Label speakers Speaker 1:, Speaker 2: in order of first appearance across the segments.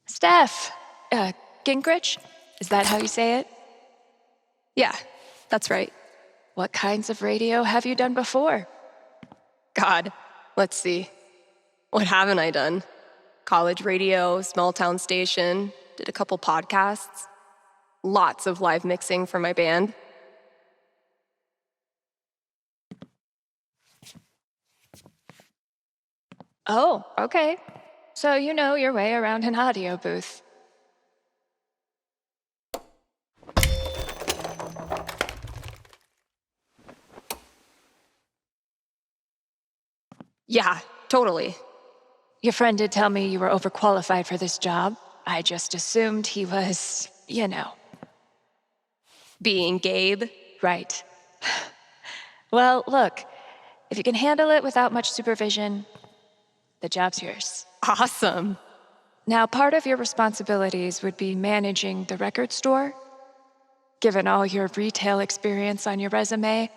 Speaker 1: Steph, Gingrich? Is that how you say it?
Speaker 2: Yeah, that's right.
Speaker 1: What kinds of radio have you done before?
Speaker 2: God, let's see. What haven't I done? College radio, small town station, did a couple podcasts. Lots of live mixing for my band.
Speaker 1: Oh, okay. So you know your way around an audio booth.
Speaker 2: Yeah, totally.
Speaker 1: Your friend did tell me you were overqualified for this job. I just assumed he was,
Speaker 2: Being Gabe.
Speaker 1: Right. Well, look, if you can handle it without much supervision, the job's yours.
Speaker 2: Awesome.
Speaker 1: Now, part of your responsibilities would be managing the record store. Given all your retail experience on your resume,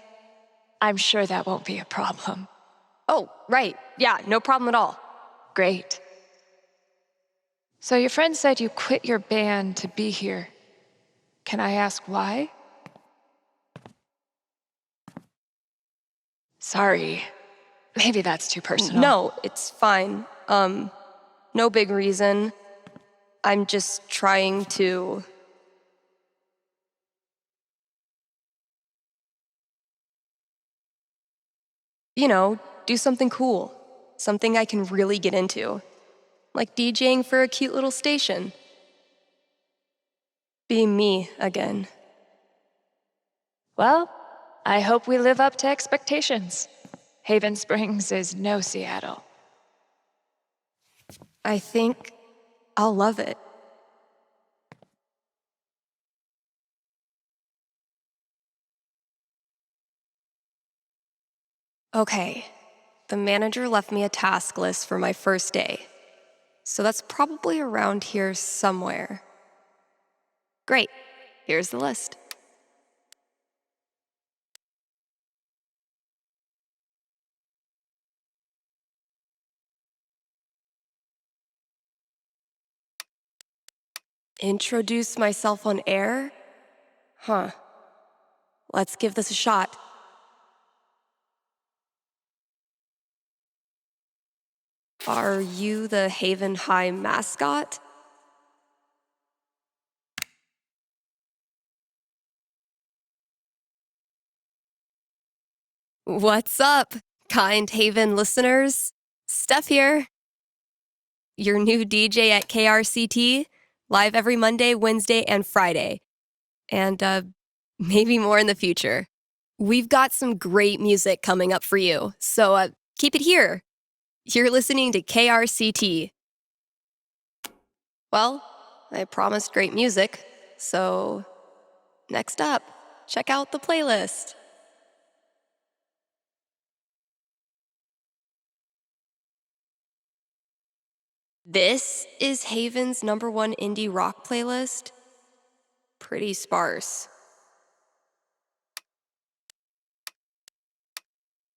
Speaker 1: I'm sure that won't be a problem.
Speaker 2: Oh, right. Yeah, no problem at all.
Speaker 1: Great. So your friend said you quit your band to be here. Can I ask why? Sorry. Maybe that's too personal.
Speaker 2: No, it's fine. No big reason. I'm just trying to... do something cool. Something I can really get into. Like DJing for a cute little station. Being me again.
Speaker 1: Well, I hope we live up to expectations. Haven Springs is no Seattle.
Speaker 2: I think I'll love it. Okay, the manager left me a task list for my first day. So that's probably around here somewhere. Great, here's the list. Introduce myself on air? Huh. Let's give this a shot. Are you the Haven High mascot? What's up, kind Haven listeners? Steph here. Your new DJ at KRCT, live every Monday, Wednesday, and Friday. And maybe more in the future. We've got some great music coming up for you, so keep it here. You're listening to KRCT. Well, I promised great music, so next up, check out the playlist. This is Haven's #1 indie rock playlist. Pretty sparse.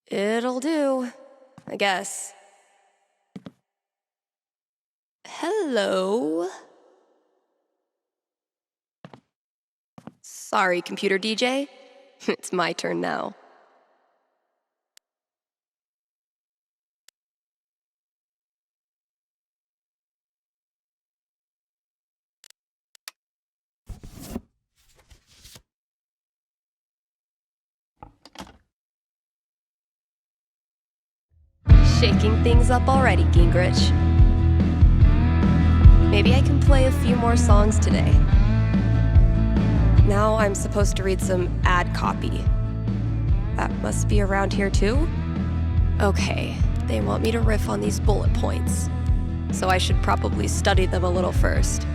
Speaker 2: It'll do, I guess. Hello? Sorry, computer DJ. It's my turn now. Shaking things up already, Gingrich. Maybe I can play a few more songs today. Now I'm supposed to read some ad copy. That must be around here too? Okay, they want me to riff on these bullet points. So I should probably study them a little first.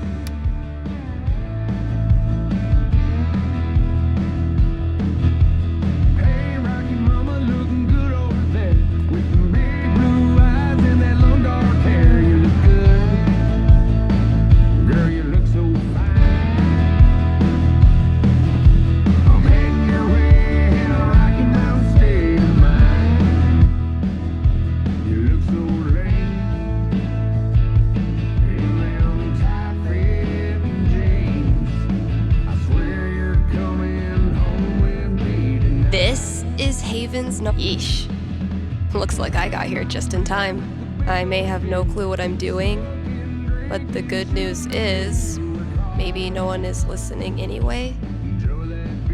Speaker 3: Girl, you look
Speaker 2: is Haven's Yeesh. Looks like I got here just in time. I may have no clue what I'm doing, but the good news is maybe no one is listening anyway.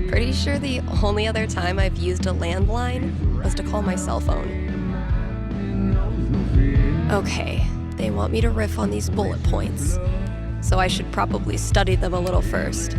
Speaker 2: Pretty sure the only other time I've used a landline was to call my cell phone. Okay, they want me to riff on these bullet points, so I should probably study them a little first.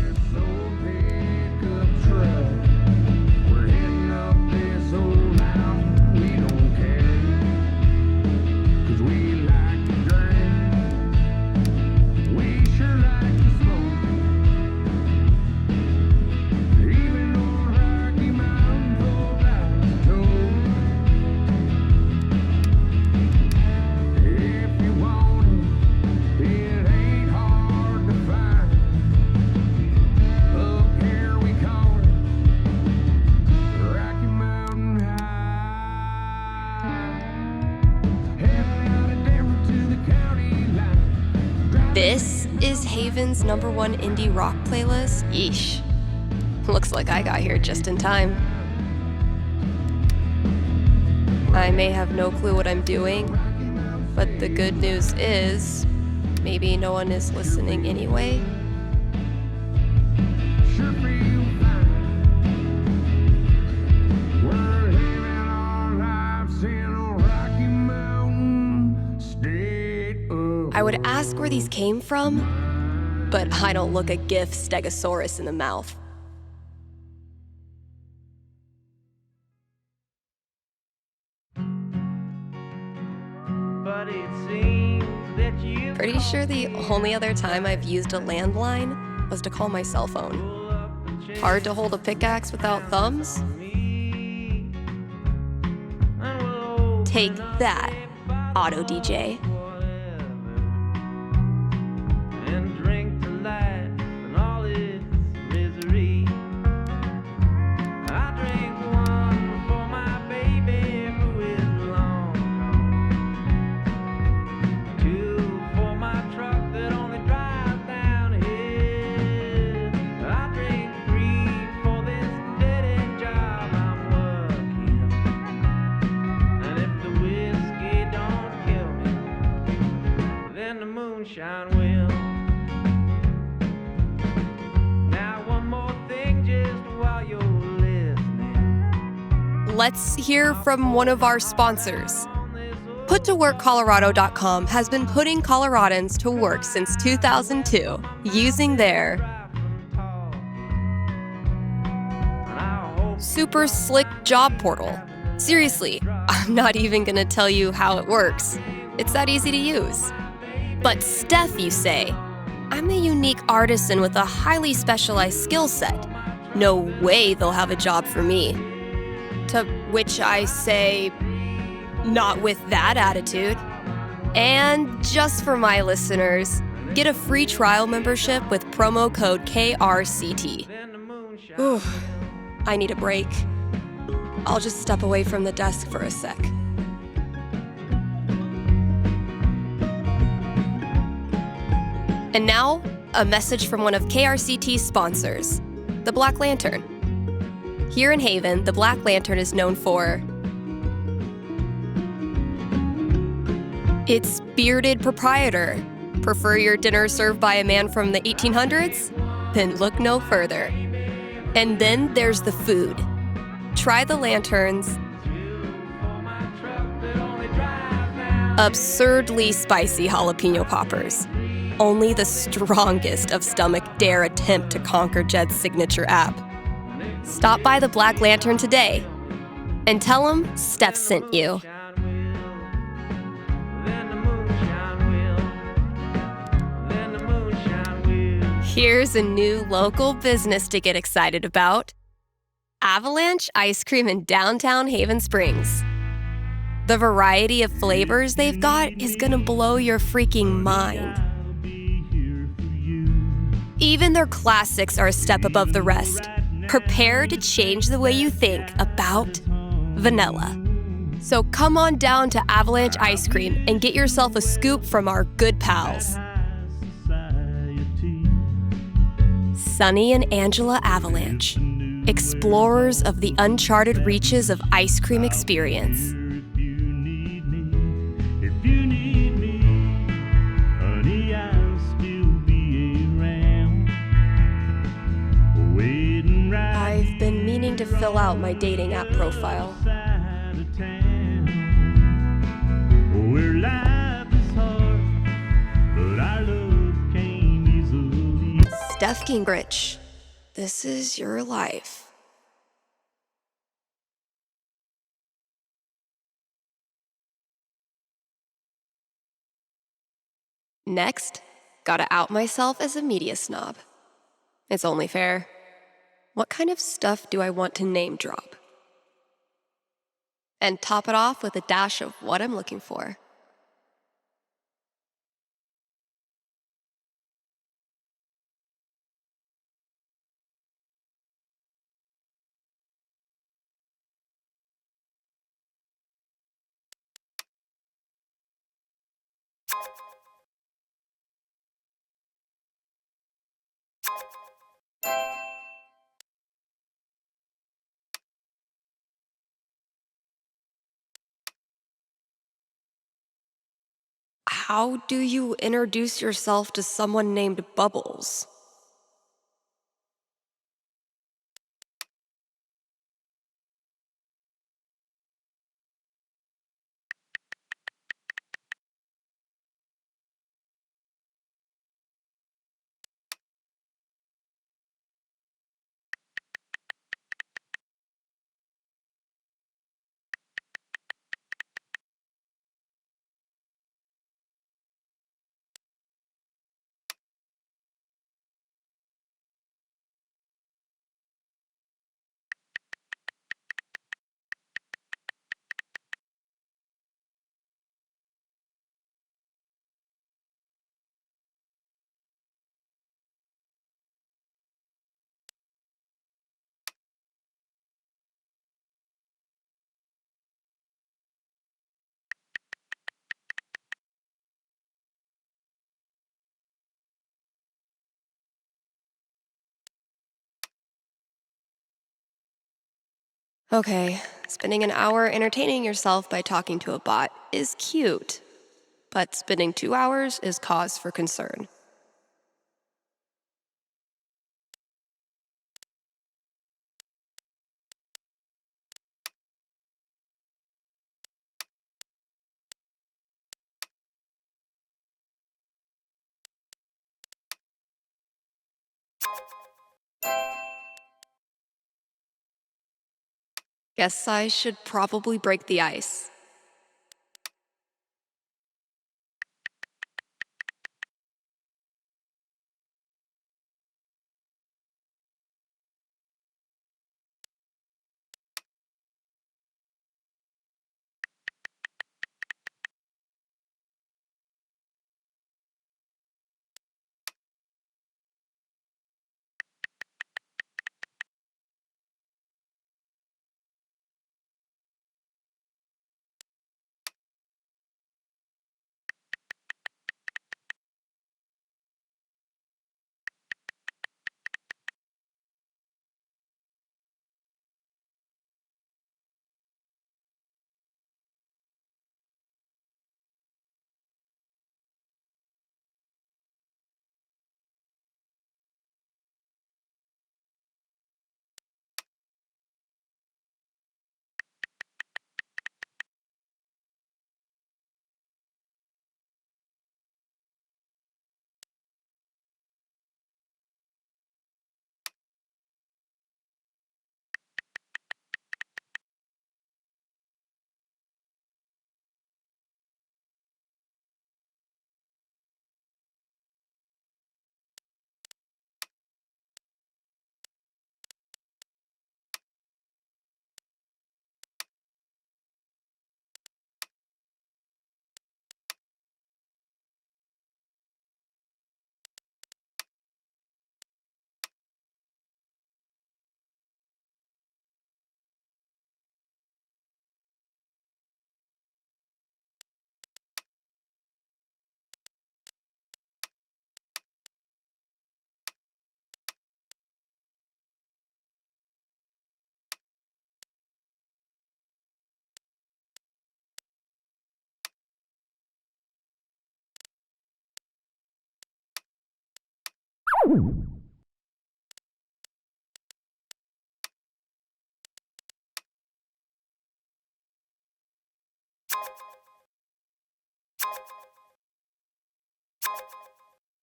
Speaker 2: This is Haven's #1 indie rock playlist. Yeesh. Looks like I got here just in time. I may have no clue what I'm doing, but the good news is maybe no one is listening anyway. I would ask where these came from, but I don't look a GIF Stegosaurus in the mouth.
Speaker 3: But it seems that you
Speaker 2: Pretty sure the only other time I've used a landline was to call my cell phone. Hard to hold a pickaxe without thumbs? Take that, Auto DJ.
Speaker 3: and drink to life and all its misery. I drink one for my baby who is long gone. Two for my truck that only drives downhill. I drink three for this dead-end job I'm working. And if the whiskey don't kill me, then the moonshine will. Now one more thing just while you're listening.
Speaker 2: Let's hear from one of our sponsors. PutToWorkColorado.com has been putting Coloradans to work since 2002 using their super slick job portal. Seriously, I'm not even gonna tell you how it works. It's that easy to use. But Steph, you say, I'm a unique artisan with a highly specialized skill set. No way they'll have a job for me. To which I say, not with that attitude. And just for my listeners, get a free trial membership with promo code KRCT. Ooh, I need a break. I'll just step away from the desk for a sec. And now, a message from one of KRCT's sponsors, the Black Lantern. Here in Haven, the Black Lantern is known for its bearded proprietor. Prefer your dinner served by a man from the 1800s? Then look no further. And then there's the food. Try the Lantern's absurdly spicy jalapeno poppers. Only the strongest of stomach dare attempt to conquer Jed's signature app. Stop by the Black Lantern today and tell them Steph sent you. Here's a new local business to get excited about. Avalanche Ice Cream in downtown Haven Springs. The variety of flavors they've got is gonna blow your freaking mind. Even their classics are a step above the rest. Prepare to change the way you think about vanilla. So come on down to Avalanche Ice Cream and get yourself a scoop from our good pals. Sunny and Angela Avalanche. Explorers of the uncharted reaches of ice cream experience.
Speaker 3: If you need me, if you need me, honey, I'll still be around. Waiting right
Speaker 2: I've been meaning to fill out my dating app profile.
Speaker 3: side of town, where life is hard, but our love came easily.
Speaker 2: Steph Gingrich, this is your life. Next, gotta out myself as a media snob. It's only fair. What kind of stuff do I want to name drop? And top it off with a dash of what I'm looking for. How do you introduce yourself to someone named Bubbles? Okay, spending an hour entertaining yourself by talking to a bot is cute, but spending 2 hours is cause for concern. Guess I should probably break the ice.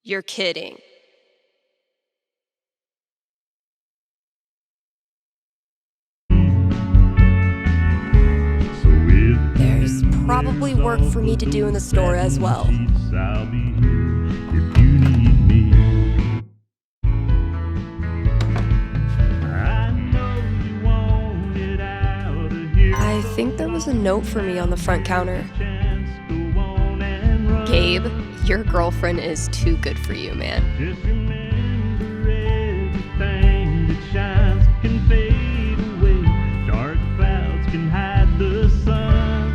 Speaker 2: You're kidding. There's probably work for me to do in the store as well. I think there was a note for me on the front counter. Gabe, your girlfriend is too good for you, man.
Speaker 3: Just remember everything that shines can fade away. Dark clouds can hide the sun.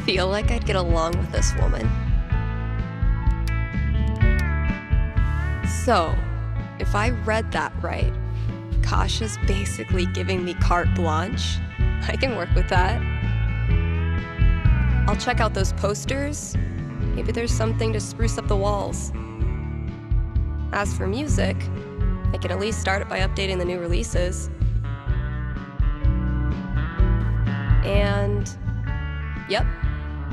Speaker 2: Feel like I'd get along with this woman. So, if I read that right, Kasha's basically giving me carte blanche. I can work with that. I'll check out those posters. Maybe there's something to spruce up the walls. As for music, I can at least start it by updating the new releases. And, yep,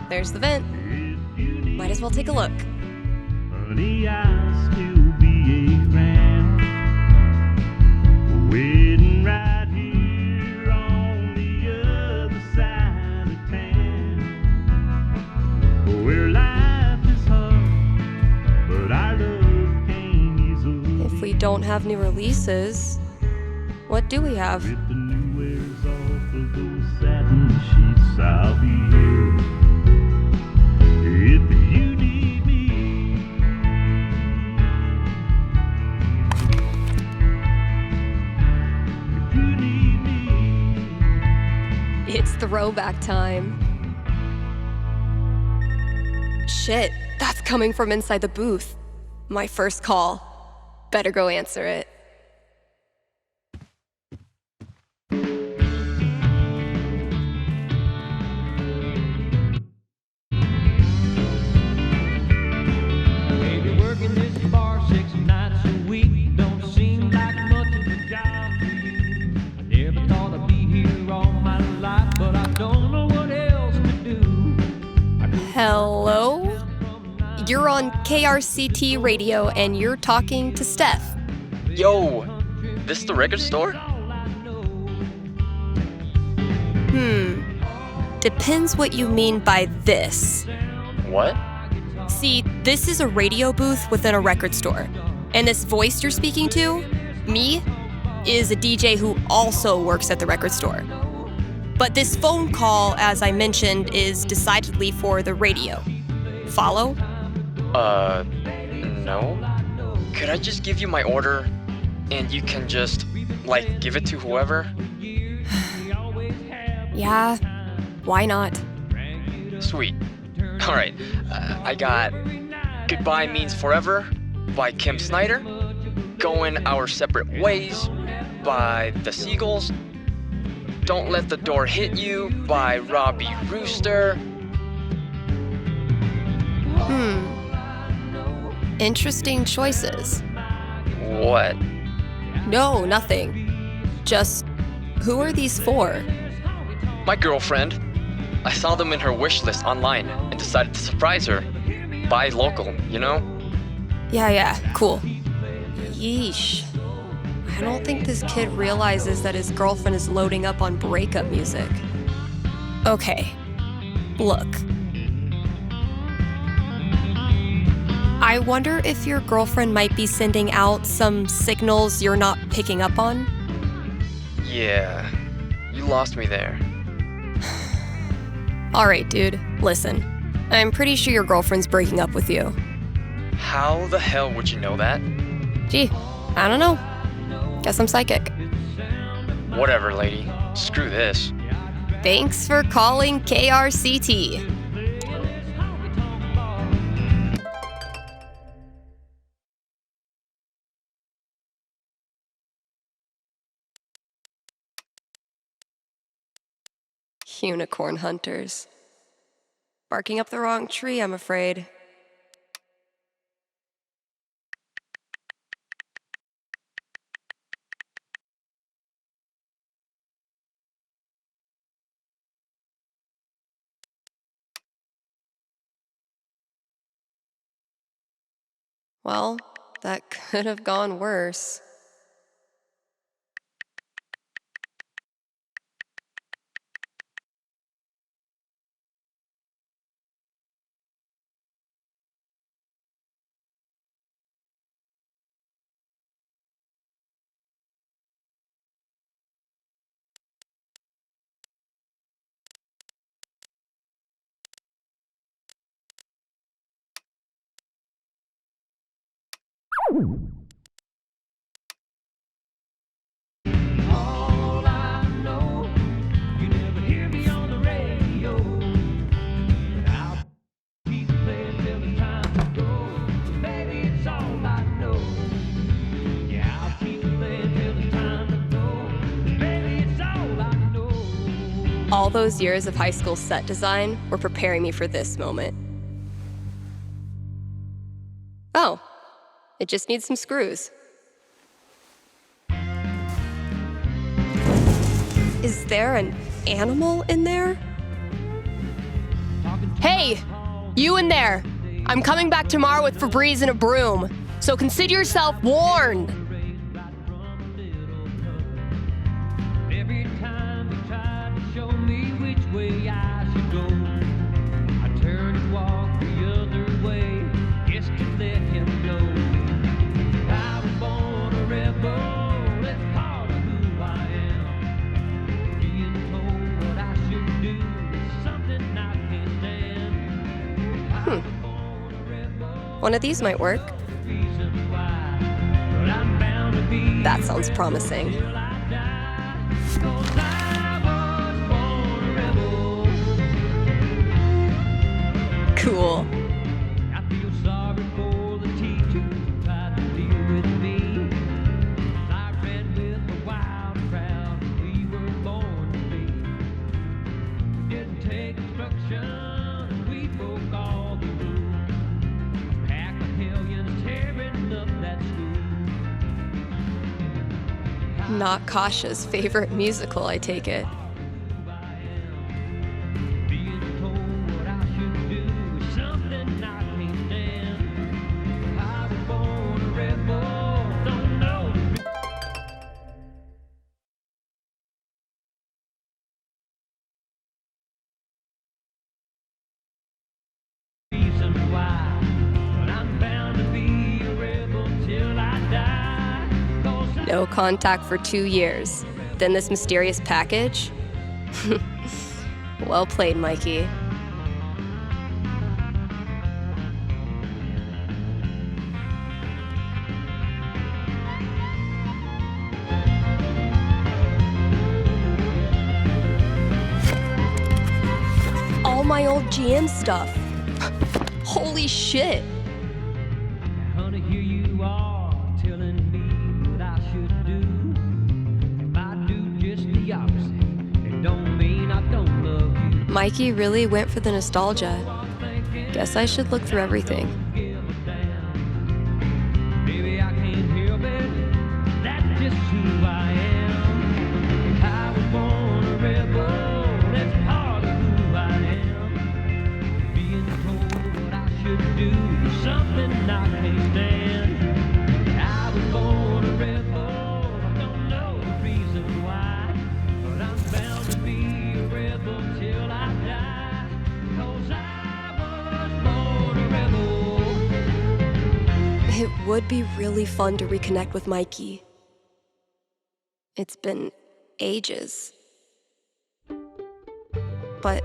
Speaker 2: there's the vent. Might as well take a look.
Speaker 3: Honey, I'll still be around, waiting right here on the other side of town, where life is hard, but our love can't easily.
Speaker 2: If we don't have new releases, what do we have?
Speaker 3: If the new wears off of those satin sheets, I'll be here. If you need me, if you need me,
Speaker 2: It's throwback time. Shit, that's coming from inside the booth. My first call. Better go answer it.
Speaker 3: maybe working this bar 6 nights a week don't seem like much of a job to you. I never thought I'd be here all my life, but I don't know what else to do.
Speaker 2: Hello? You're on KRCT radio and you're talking to Steph.
Speaker 4: Yo, this the record store?
Speaker 2: Depends what you mean by this.
Speaker 4: What?
Speaker 2: See, this is a radio booth within a record store. And this voice you're speaking to, me, is a DJ who also works at the record store. But this phone call, as I mentioned, is decidedly for the radio. Follow?
Speaker 4: No. Could I just give you my order and you can just, like, give it to whoever?
Speaker 2: Yeah, why not?
Speaker 4: Sweet. Alright, I got Goodbye Means Forever by Kim Snyder, Going Our Separate Ways by The Seagulls, Don't Let the Door Hit You by Robbie Rooster.
Speaker 2: Interesting choices.
Speaker 4: What?
Speaker 2: No, nothing. Just, who are these for?
Speaker 4: My girlfriend. I saw them in her wish list online and decided to surprise her. Buy local, you know?
Speaker 2: Yeah, cool. Yeesh. I don't think this kid realizes that his girlfriend is loading up on breakup music. Okay, look. I wonder if your girlfriend might be sending out some signals you're not picking up on?
Speaker 4: Yeah, you lost me there.
Speaker 2: Alright, dude, listen. I'm pretty sure your girlfriend's breaking up with you.
Speaker 4: How the hell would you know that?
Speaker 2: Gee, I don't know. Guess I'm psychic.
Speaker 4: Whatever, lady. Screw this.
Speaker 2: Thanks for calling KRCT. Unicorn hunters. Barking up the wrong tree, I'm afraid. Well, that could have gone worse.
Speaker 3: All I know, you never hear me on the radio. I'll keep playing till the time to go. Baby, it's all I know. Yeah, I'll keep playing till the time to go. Baby, it's all I know.
Speaker 2: All those years of high school set design were preparing me for this moment. Oh, it just needs some screws. Is there an animal in there? Hey, you in there! I'm coming back tomorrow with Febreze and a broom, so consider yourself warned.
Speaker 3: Every time they tried to show me which way I should go, I turned and walked the other way, just to let him know. I was born a rebel, that's part of who I am. Being told what I should do is something I can't stand. I was born a rebel,
Speaker 2: One of these might work.
Speaker 3: reason why, but I'm bound to be.
Speaker 2: That sounds promising.
Speaker 3: Till I die, 'cause I was born a rebel.
Speaker 2: Cool.
Speaker 3: I feel sorry for the teachers who tried to deal with me. I ran with the wild crowd, we were born to be. We didn't take instruction, we broke all the rules. A pack of hellions tearing up that school.
Speaker 2: Not Kasha's favorite musical, I take it.
Speaker 3: Being told what I should do is something I can't stand. I was born a rebel, don't know the reason why, but I'm bound to be a rebel till I die. 'Cause I
Speaker 2: No contact for 2 years. Then this mysterious package? Well played, Mikey. All my old GM stuff. Holy shit.
Speaker 3: honey, here you are telling me what I should do. If I do just the opposite, it don't mean I don't love you.
Speaker 2: Mikey really went for the nostalgia. Guess I should look through everything.
Speaker 3: Give a damn. Baby, I can't help it. That's just who I am. I was born a rebel. That's part of who I am. Being told what I should do is something I can't stand. I was born a rebel. I don't know the reason why, but I'm bound to be a rebel till I die. 'Cause I was born a rebel.
Speaker 2: It would be really fun to reconnect with Mikey. It's been ages. But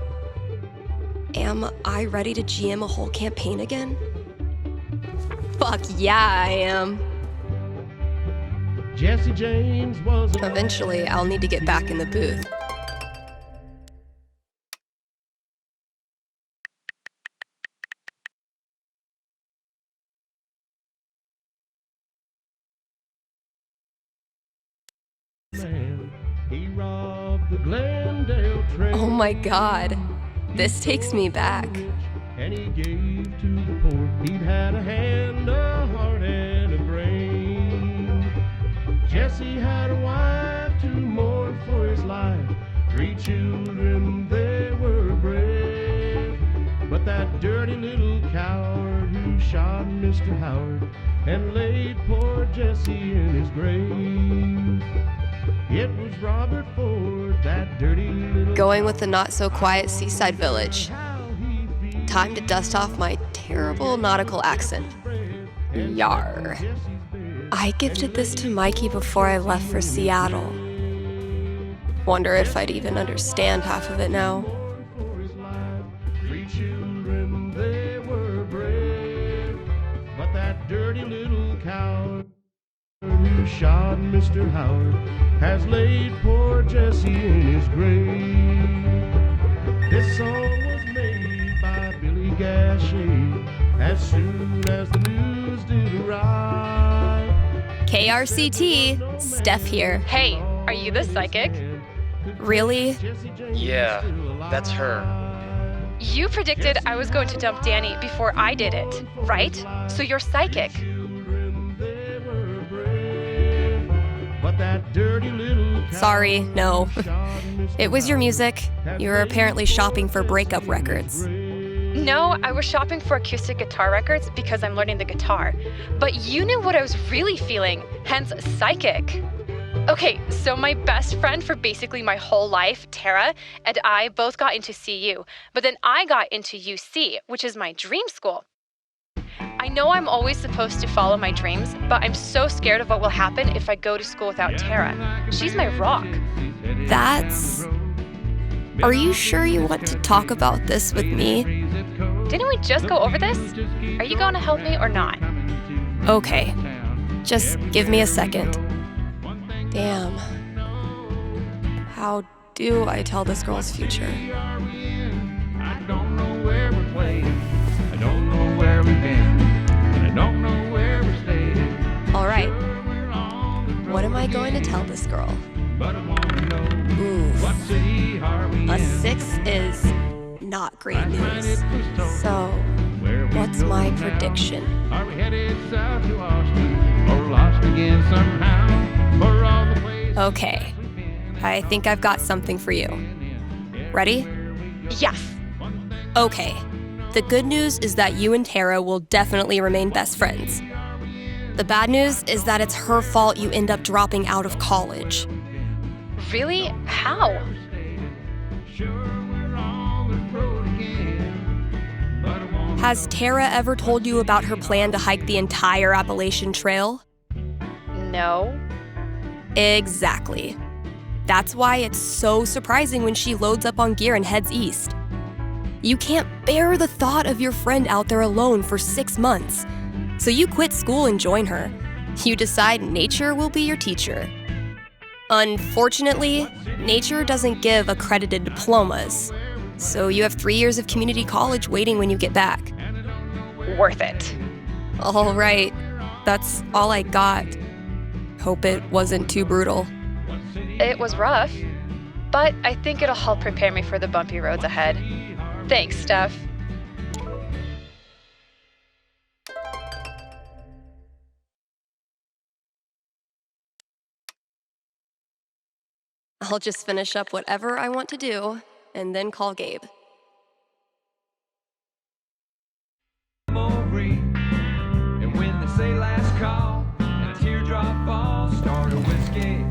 Speaker 2: am I ready to GM a whole campaign again? Fuck yeah, I am.
Speaker 5: Jesse James was a
Speaker 2: Eventually, I'll need to get back in the booth.
Speaker 5: man. He robbed the Glendale train.
Speaker 2: Oh my god. This takes me back.
Speaker 5: And he gave to the poor. He'd had a hand, a heart, and a brain. Jesse had a wife to mourn for his life. 3 children, they were brave. But that dirty little coward who shot Mr. Howard and laid poor Jesse in his grave. It was Robert Ford, that dirty little...
Speaker 2: Going with the not-so-quiet seaside village. Time to dust off my terrible nautical accent. Yar. I gifted this to Mikey before I left for Seattle. Wonder if I'd even understand half of it now.
Speaker 5: Three children, they were brave, but that dirty little coward who shot Mr. Howard has laid poor Jesse in his grave. This song was made by Billy Gachet as soon as the news did arrive.
Speaker 2: KRCT, Steph here.
Speaker 6: Hey, are you the psychic?
Speaker 2: Really?
Speaker 4: Yeah, that's her.
Speaker 6: You predicted I was going to dump Danny before I did it, right? So you're psychic.
Speaker 2: Sorry, no. It was your music. You were apparently shopping for breakup records.
Speaker 6: No, I was shopping for acoustic guitar records because I'm learning the guitar. But you knew what I was really feeling, hence psychic. Okay, so my best friend for basically my whole life, Tara, and I both got into CU, but then I got into UC, which is my dream school. I know I'm always supposed to follow my dreams, but I'm so scared of what will happen if I go to school without Tara. She's my rock.
Speaker 2: That's... Are you sure you want to talk about this with me?
Speaker 6: Didn't we just go over this? Are you going to help me or not?
Speaker 2: Okay. Just give me a second. Damn. How do I tell this girl's future?
Speaker 3: I don't know where we're playing. I don't know where we've been. And I don't know where we're staying.
Speaker 2: All right. What am I going to tell this girl?
Speaker 3: But I want to know
Speaker 2: Oof.
Speaker 3: what city are we
Speaker 2: A
Speaker 3: in?
Speaker 2: 6 is not great news. So,
Speaker 3: Where we
Speaker 2: what's
Speaker 3: go
Speaker 2: my
Speaker 3: now?
Speaker 2: prediction?
Speaker 3: Are we headed south to Austin or lost again somehow? For all the ways
Speaker 2: Okay. I think I've got something for you. Ready?
Speaker 6: Yes.
Speaker 2: Okay. The good news is that you and Tara will definitely remain best friends. The bad news is that it's her fault you end up dropping out of college.
Speaker 6: Really? How?
Speaker 2: Has Tara ever told you about her plan to hike the entire Appalachian Trail?
Speaker 6: No.
Speaker 2: Exactly. That's why it's so surprising when she loads up on gear and heads east. You can't bear the thought of your friend out there alone for 6 months. So you quit school and join her. You decide nature will be your teacher. Unfortunately, nature doesn't give accredited diplomas. So you have 3 years of community college waiting when you get back.
Speaker 6: Worth it.
Speaker 2: All right, that's all I got. Hope it wasn't too brutal.
Speaker 6: It was rough, but I think it'll help prepare me for the bumpy roads ahead. Thanks, Steph.
Speaker 2: I'll just finish up whatever I want to do and then call Gabe.
Speaker 3: And when they say last call and a teardrop falls, start a whiskey.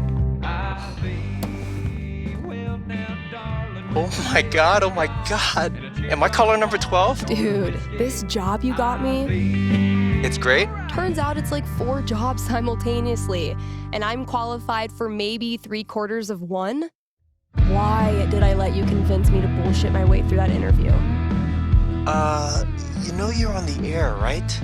Speaker 3: I'll be well now, darling.
Speaker 7: Oh my god, oh my god. Am I caller number 12?
Speaker 2: Dude, this job you got me,
Speaker 7: It's great.
Speaker 2: turns out it's like 4 jobs simultaneously, and I'm qualified for maybe 3/4 of one? Why did I let you convince me to bullshit my way through that interview?
Speaker 7: You know you're on the air, right?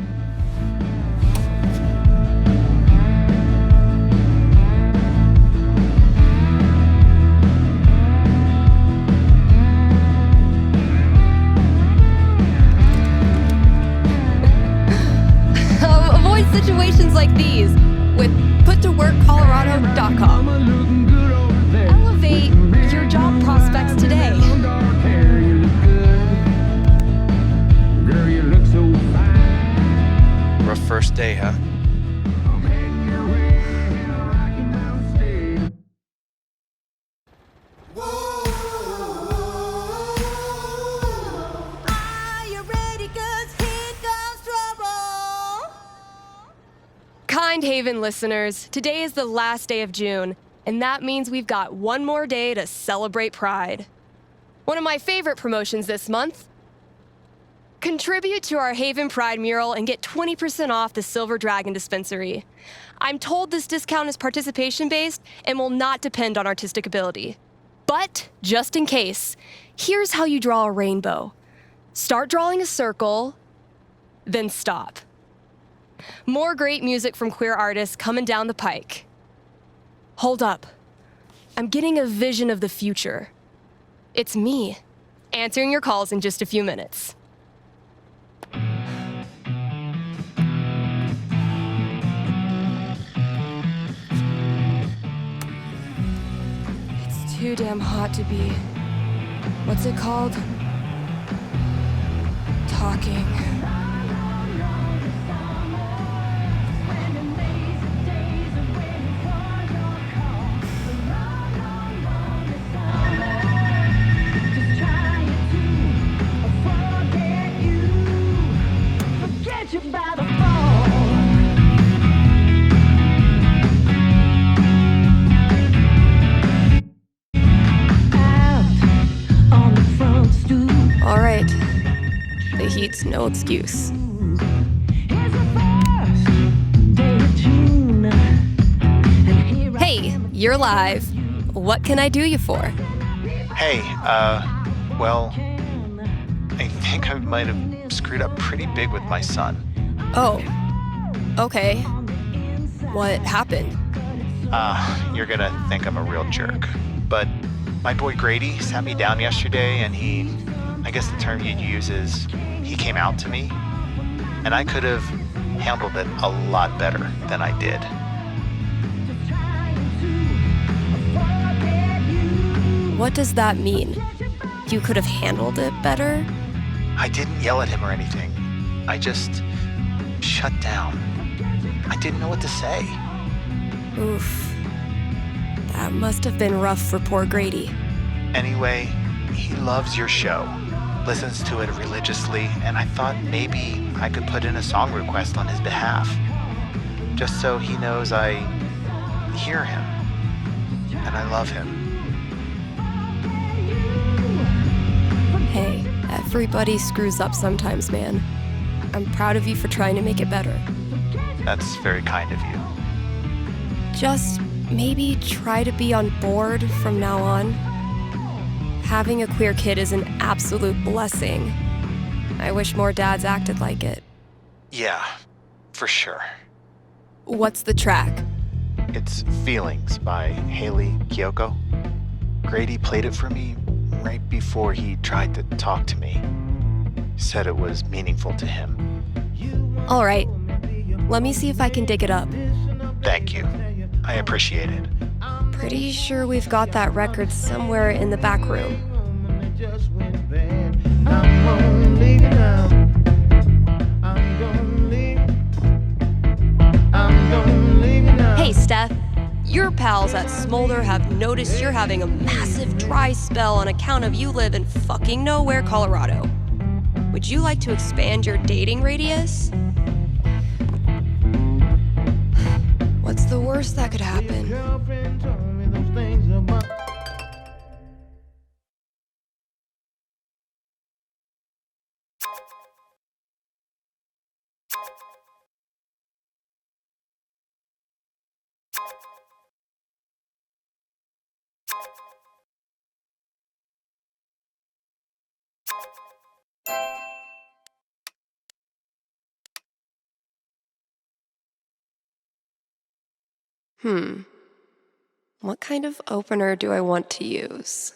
Speaker 2: Avoid situations like these with puttoworkcolorado.com. Elevate your job prospects today.
Speaker 7: Rough first day, huh?
Speaker 8: Are you ready? 'Cause here comes trouble.
Speaker 2: Haven listeners, today is the last day of June, and that means we've got one more day to celebrate Pride. One of my favorite promotions this month. Contribute to our Haven Pride mural and get 20% off the Silver Dragon dispensary. I'm told this discount is participation-based and will not depend on artistic ability. But, just in case, here's how you draw a rainbow. Start drawing a circle, then stop. More great music from queer artists coming down the pike. Hold up. I'm getting a vision of the future. It's me, answering your calls in just a few minutes. It's too damn hot to be... what's it called? Talking. All right. The heat's no excuse. Hey, you're live. What can I do you for?
Speaker 8: Hey, well, I think I might have screwed up pretty big with my son.
Speaker 2: Oh, okay. What happened?
Speaker 8: You're gonna think I'm a real jerk, but my boy Grady sat me down yesterday and I guess the term you'd use is, he came out to me, and I could have handled it a lot better than I did.
Speaker 2: What does that mean? You could have handled it better?
Speaker 8: I didn't yell at him or anything. I just shut down. I didn't know what to say.
Speaker 2: Oof. That must have been rough for poor Grady.
Speaker 8: Anyway, he loves your show, listens to it religiously, and I thought maybe I could put in a song request on his behalf, just so he knows I hear him and I love him.
Speaker 2: Hey, everybody screws up sometimes, man. I'm proud of you for trying to make it better.
Speaker 8: That's very kind of you.
Speaker 2: Just maybe try to be on board from now on. Having a queer kid is an absolute blessing. I wish more dads acted like it.
Speaker 8: Yeah, for sure.
Speaker 2: What's the track?
Speaker 8: It's Feelings by Haley Kiyoko. Grady played it for me right before he tried to talk to me. Said it was meaningful to him.
Speaker 2: All right. Let me see if I can dig it up.
Speaker 8: Thank you. I appreciate it.
Speaker 2: Pretty sure we've got that record somewhere in the back room. Hey, Steph. Your pals at Smolder have noticed you're having a massive dry spell on account of you live in fucking nowhere, Colorado. Would you like to expand your dating radius? What's the worst that could happen? What kind of opener do I want to use?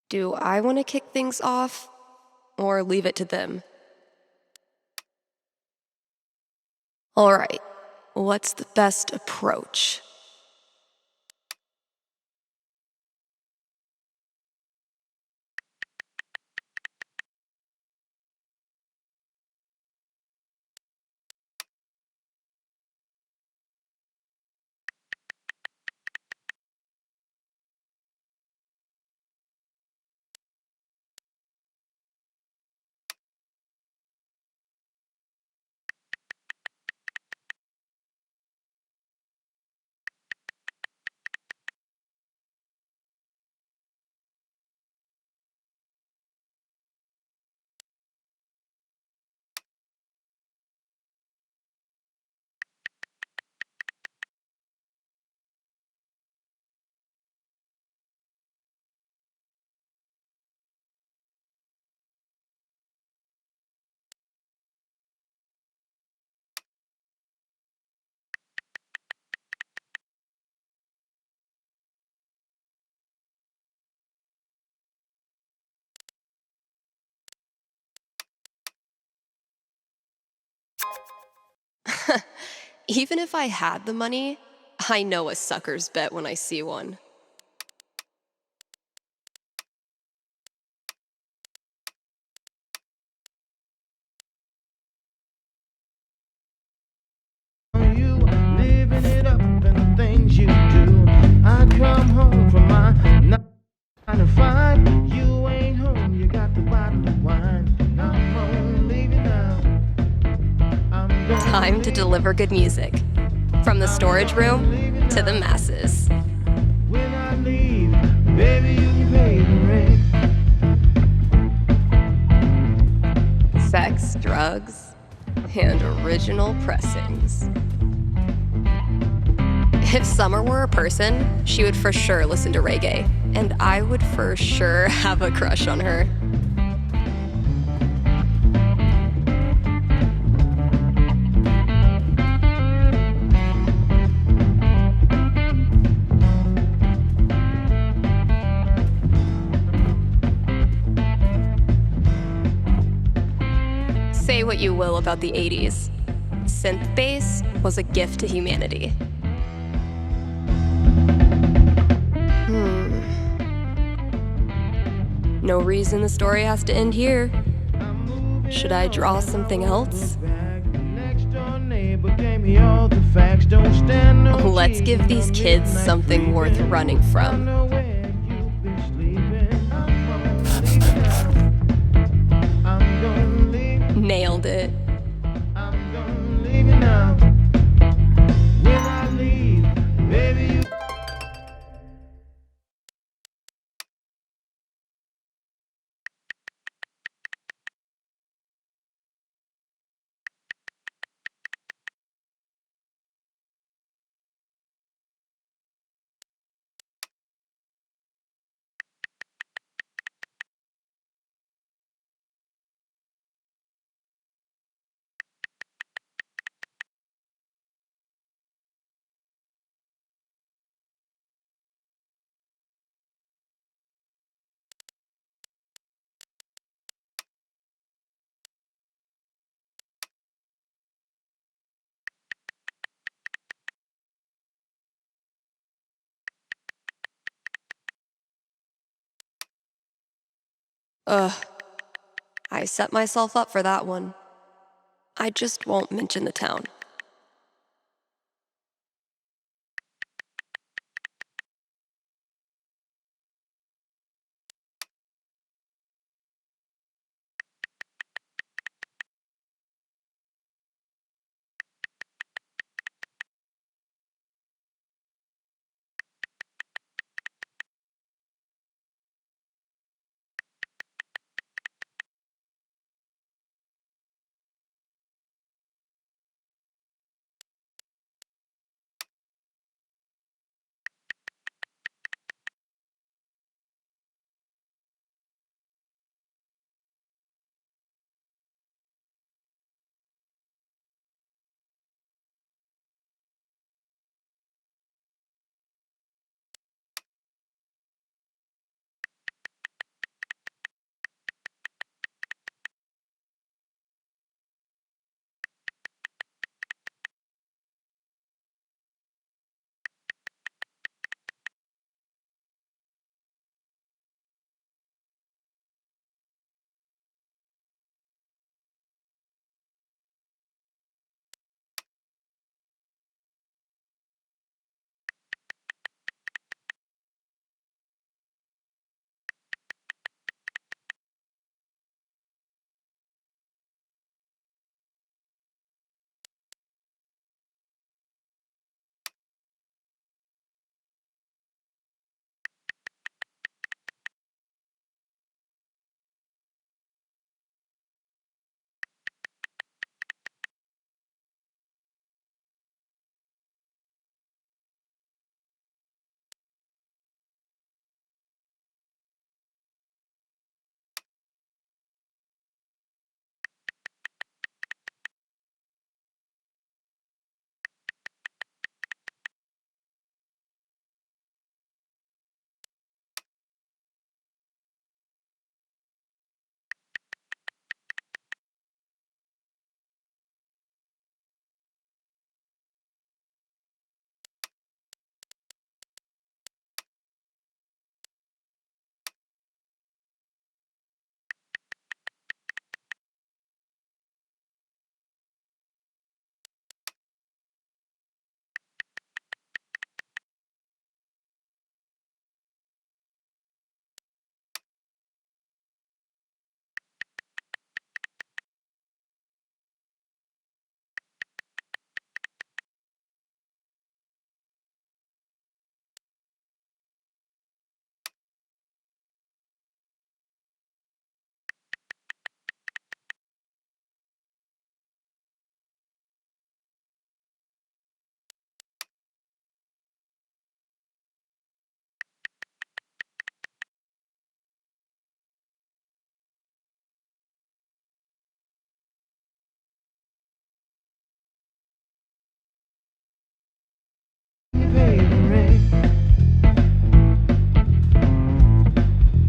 Speaker 2: Do I want to kick things off or leave it to them? All right, what's the best approach? Even if I had the money, I know a sucker's bet when I see one.
Speaker 3: You living it up and the things you do. I come home from my 9 to 5. You ain't home, you got the bottle of wine. I'm gonna leave you now. I'm gonna
Speaker 2: Time to deliver good music. From the storage room to the masses.
Speaker 3: When I leave, baby, you can pay the rent.
Speaker 2: Sex, drugs, and original pressings. If Summer were a person, she would for sure listen to reggae, and I would for sure have a crush on her. Say what you will about the 80s. Synth bass was a gift to humanity. No reason the story has to end here. Should I draw something else? Let's give these kids something worth running from. Nailed it. Ugh. I set myself up for that one. I just won't mention the town.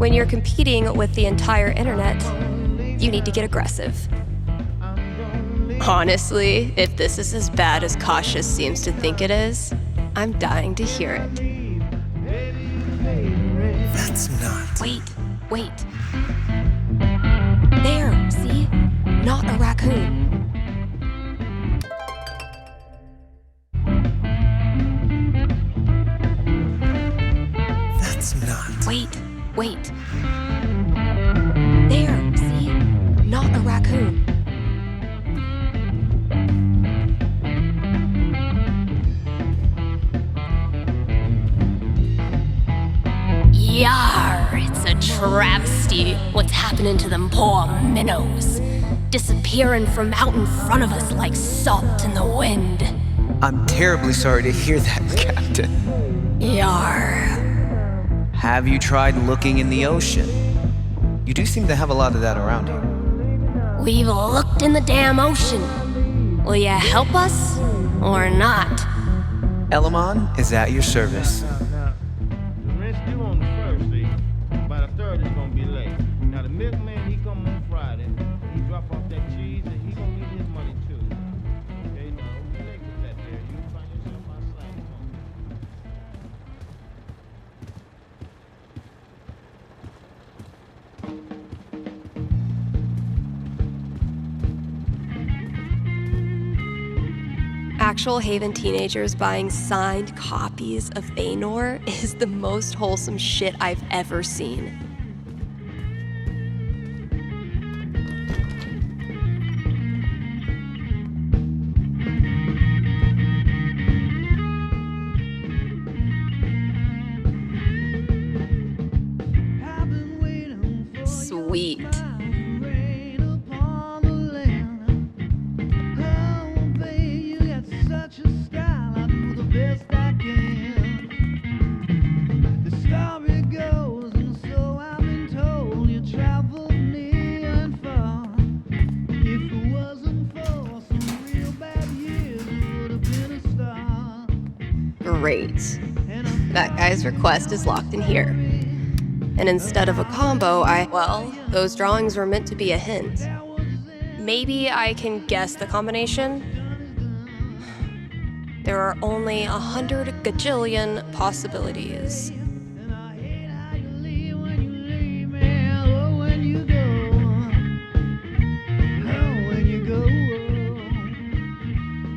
Speaker 2: When you're competing with the entire internet, you need to get aggressive. Honestly, if this is as bad as Cautious seems to think it is, I'm dying to hear it.
Speaker 9: That's not.
Speaker 2: Wait. There, see? Not a raccoon.
Speaker 9: That's not.
Speaker 2: Wait. There, see? Not a raccoon.
Speaker 10: Yar, it's a travesty what's happening to them poor minnows. Disappearing from out in front of us like salt in the wind.
Speaker 11: I'm terribly sorry to hear that, Captain.
Speaker 10: Yar.
Speaker 11: Have you tried looking in the ocean? You do seem to have a lot of that around here.
Speaker 10: We've looked in the damn ocean. Will you help us or not?
Speaker 11: Elamon is at your service.
Speaker 3: Now, the rent's due on the first, see? By the third, it's gonna be late. Now, the milkman, he come on Friday. He drop off that cheese, and he gonna need his money too. Okay, now, don't be late with that there. You find yourself outside.
Speaker 2: Actual Haven teenagers buying signed copies of Baynor is the most wholesome shit I've ever seen. Sweet. Great. That guy's request is locked in here. And instead of a combo, those drawings were meant to be a hint. Maybe I can guess the combination? There are only 100 gajillion possibilities.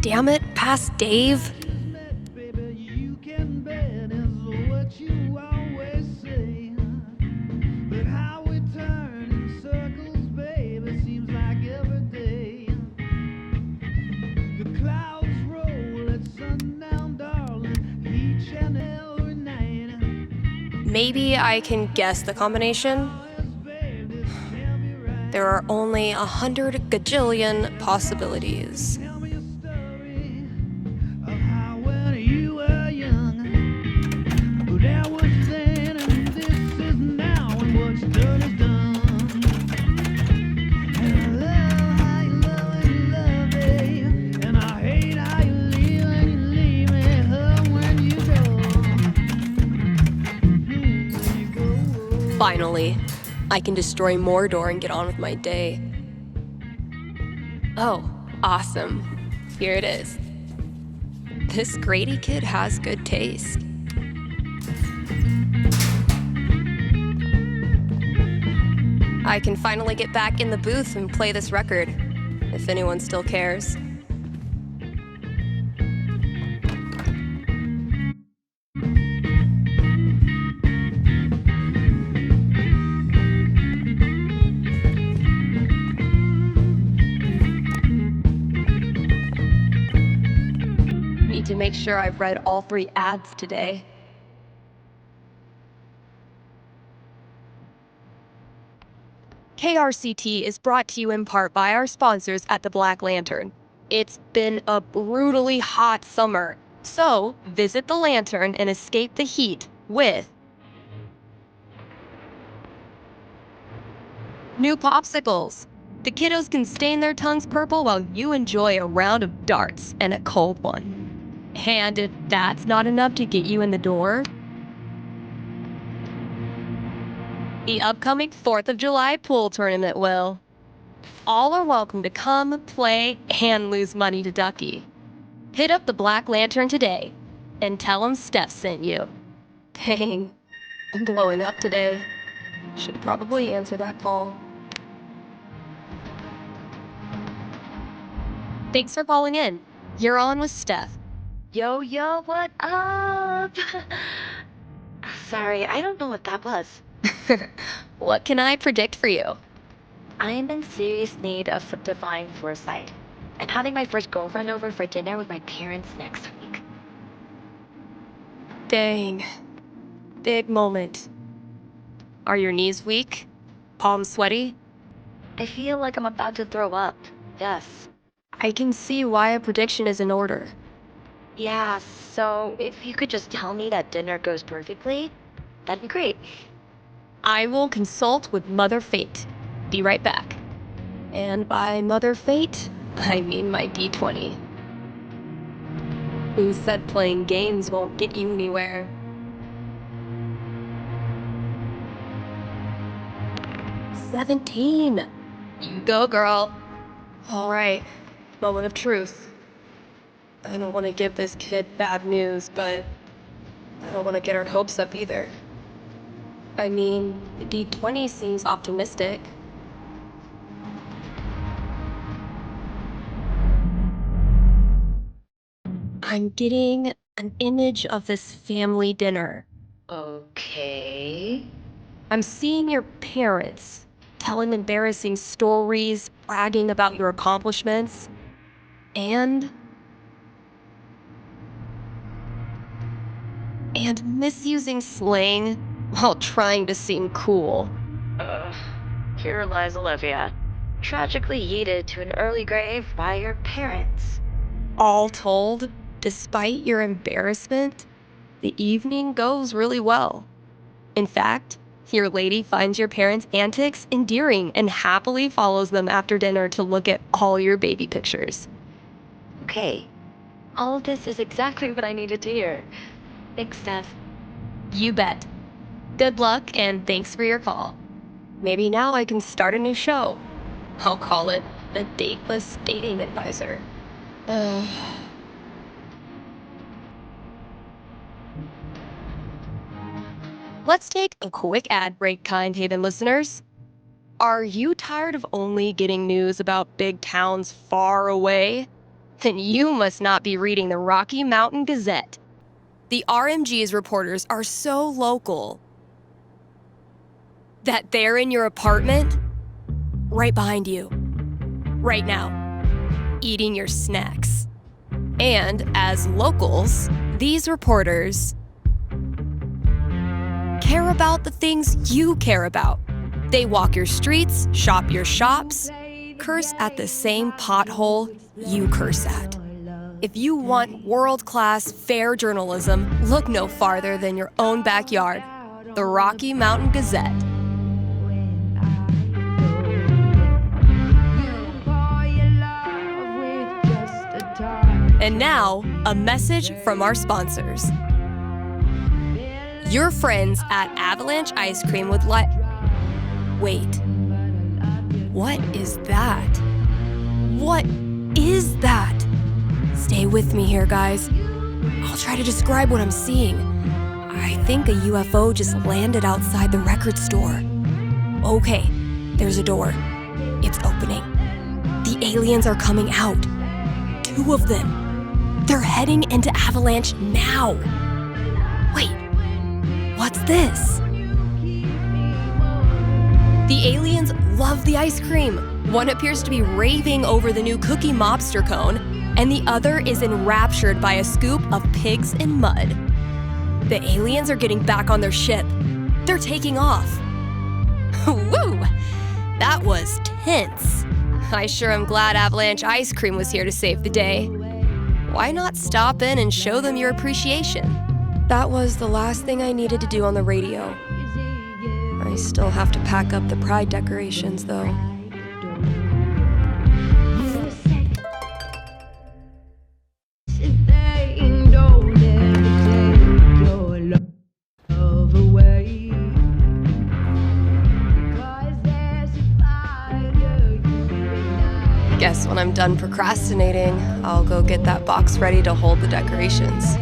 Speaker 2: Damn it, past Dave. Maybe I can guess the combination? There are only 100 gajillion possibilities. Finally, I can destroy Mordor and get on with my day. Oh, awesome. Here it is. This Grady kid has good taste. I can finally get back in the booth and play this record, if anyone still cares. Need to make sure I've read all 3 ads today. KRCT is brought to you in part by our sponsors at the Black Lantern. It's been a brutally hot summer, so visit the Lantern and escape the heat with new popsicles. The kiddos can stain their tongues purple while you enjoy a round of darts and a cold one. And if that's not enough to get you in the door, The upcoming 4th of July pool tournament will. All are welcome to come, play, and lose money to Ducky. Hit up the Black Lantern today and tell him Steph sent you. Dang, I'm blowing up today. Should probably answer that call. Thanks for calling in. You're on with Steph.
Speaker 12: Yo, what up? Sorry, I don't know what that was.
Speaker 2: What can I predict for you?
Speaker 12: I am in serious need of divine foresight. I'm having my first girlfriend over for dinner with my parents next week.
Speaker 2: Dang. Big moment. Are your knees weak? Palms sweaty?
Speaker 12: I feel like I'm about to throw up. Yes.
Speaker 2: I can see why a prediction is in order.
Speaker 12: Yeah, so if you could just tell me that dinner goes perfectly, that'd be great.
Speaker 2: I will consult with Mother Fate. Be right back. And by Mother Fate, I mean my D20. Who said playing games won't get you anywhere? $17. You go, girl. All right, moment of truth. I don't want to give this kid bad news, but I don't want to get her hopes up either. I mean, the D20 seems optimistic. I'm getting an image of this family dinner.
Speaker 12: Okay.
Speaker 2: I'm seeing your parents telling embarrassing stories, bragging about your accomplishments, and misusing slang while trying to seem cool.
Speaker 12: Here lies Olivia, tragically yeeted to an early grave by your parents.
Speaker 2: All told, despite your embarrassment, the evening goes really well. In fact, your lady finds your parents' antics endearing and happily follows them after dinner to look at all your baby pictures.
Speaker 12: Okay. All of this is exactly what I needed to hear. Thanks, Steph.
Speaker 2: You bet. Good luck and thanks for your call. Maybe now I can start a new show. I'll call it The Dateless Dating Advisor. Let's take a quick ad break, kind Haven listeners. Are you tired of only getting news about big towns far away? Then you must not be reading the Rocky Mountain Gazette. The RMG's reporters are so local that they're in your apartment, right behind you, right now, eating your snacks. And as locals, these reporters care about the things you care about. They walk your streets, shop your shops, curse at the same pothole you curse at. If you want world-class, fair journalism, look no farther than your own backyard, the Rocky Mountain Gazette. And now, a message from our sponsors. Your friends at Avalanche Ice Cream would like... Wait. What is that? What is that? Stay with me here, guys. I'll try to describe what I'm seeing. I think a UFO just landed outside the record store. Okay, there's a door. It's opening. The aliens are coming out. 2 of them. They're heading into Avalanche now. Wait, what's this? The aliens love the ice cream. One appears to be raving over the new Cookie Mobster cone, and the other is enraptured by a scoop of pigs in mud. The aliens are getting back on their ship. They're taking off. Woo! That was tense. I sure am glad Avalanche Ice Cream was here to save the day. Why not stop in and show them your appreciation? That was the last thing I needed to do on the radio. I still have to pack up the pride decorations, though. Guess when I'm done procrastinating, I'll go get that box ready to hold the decorations.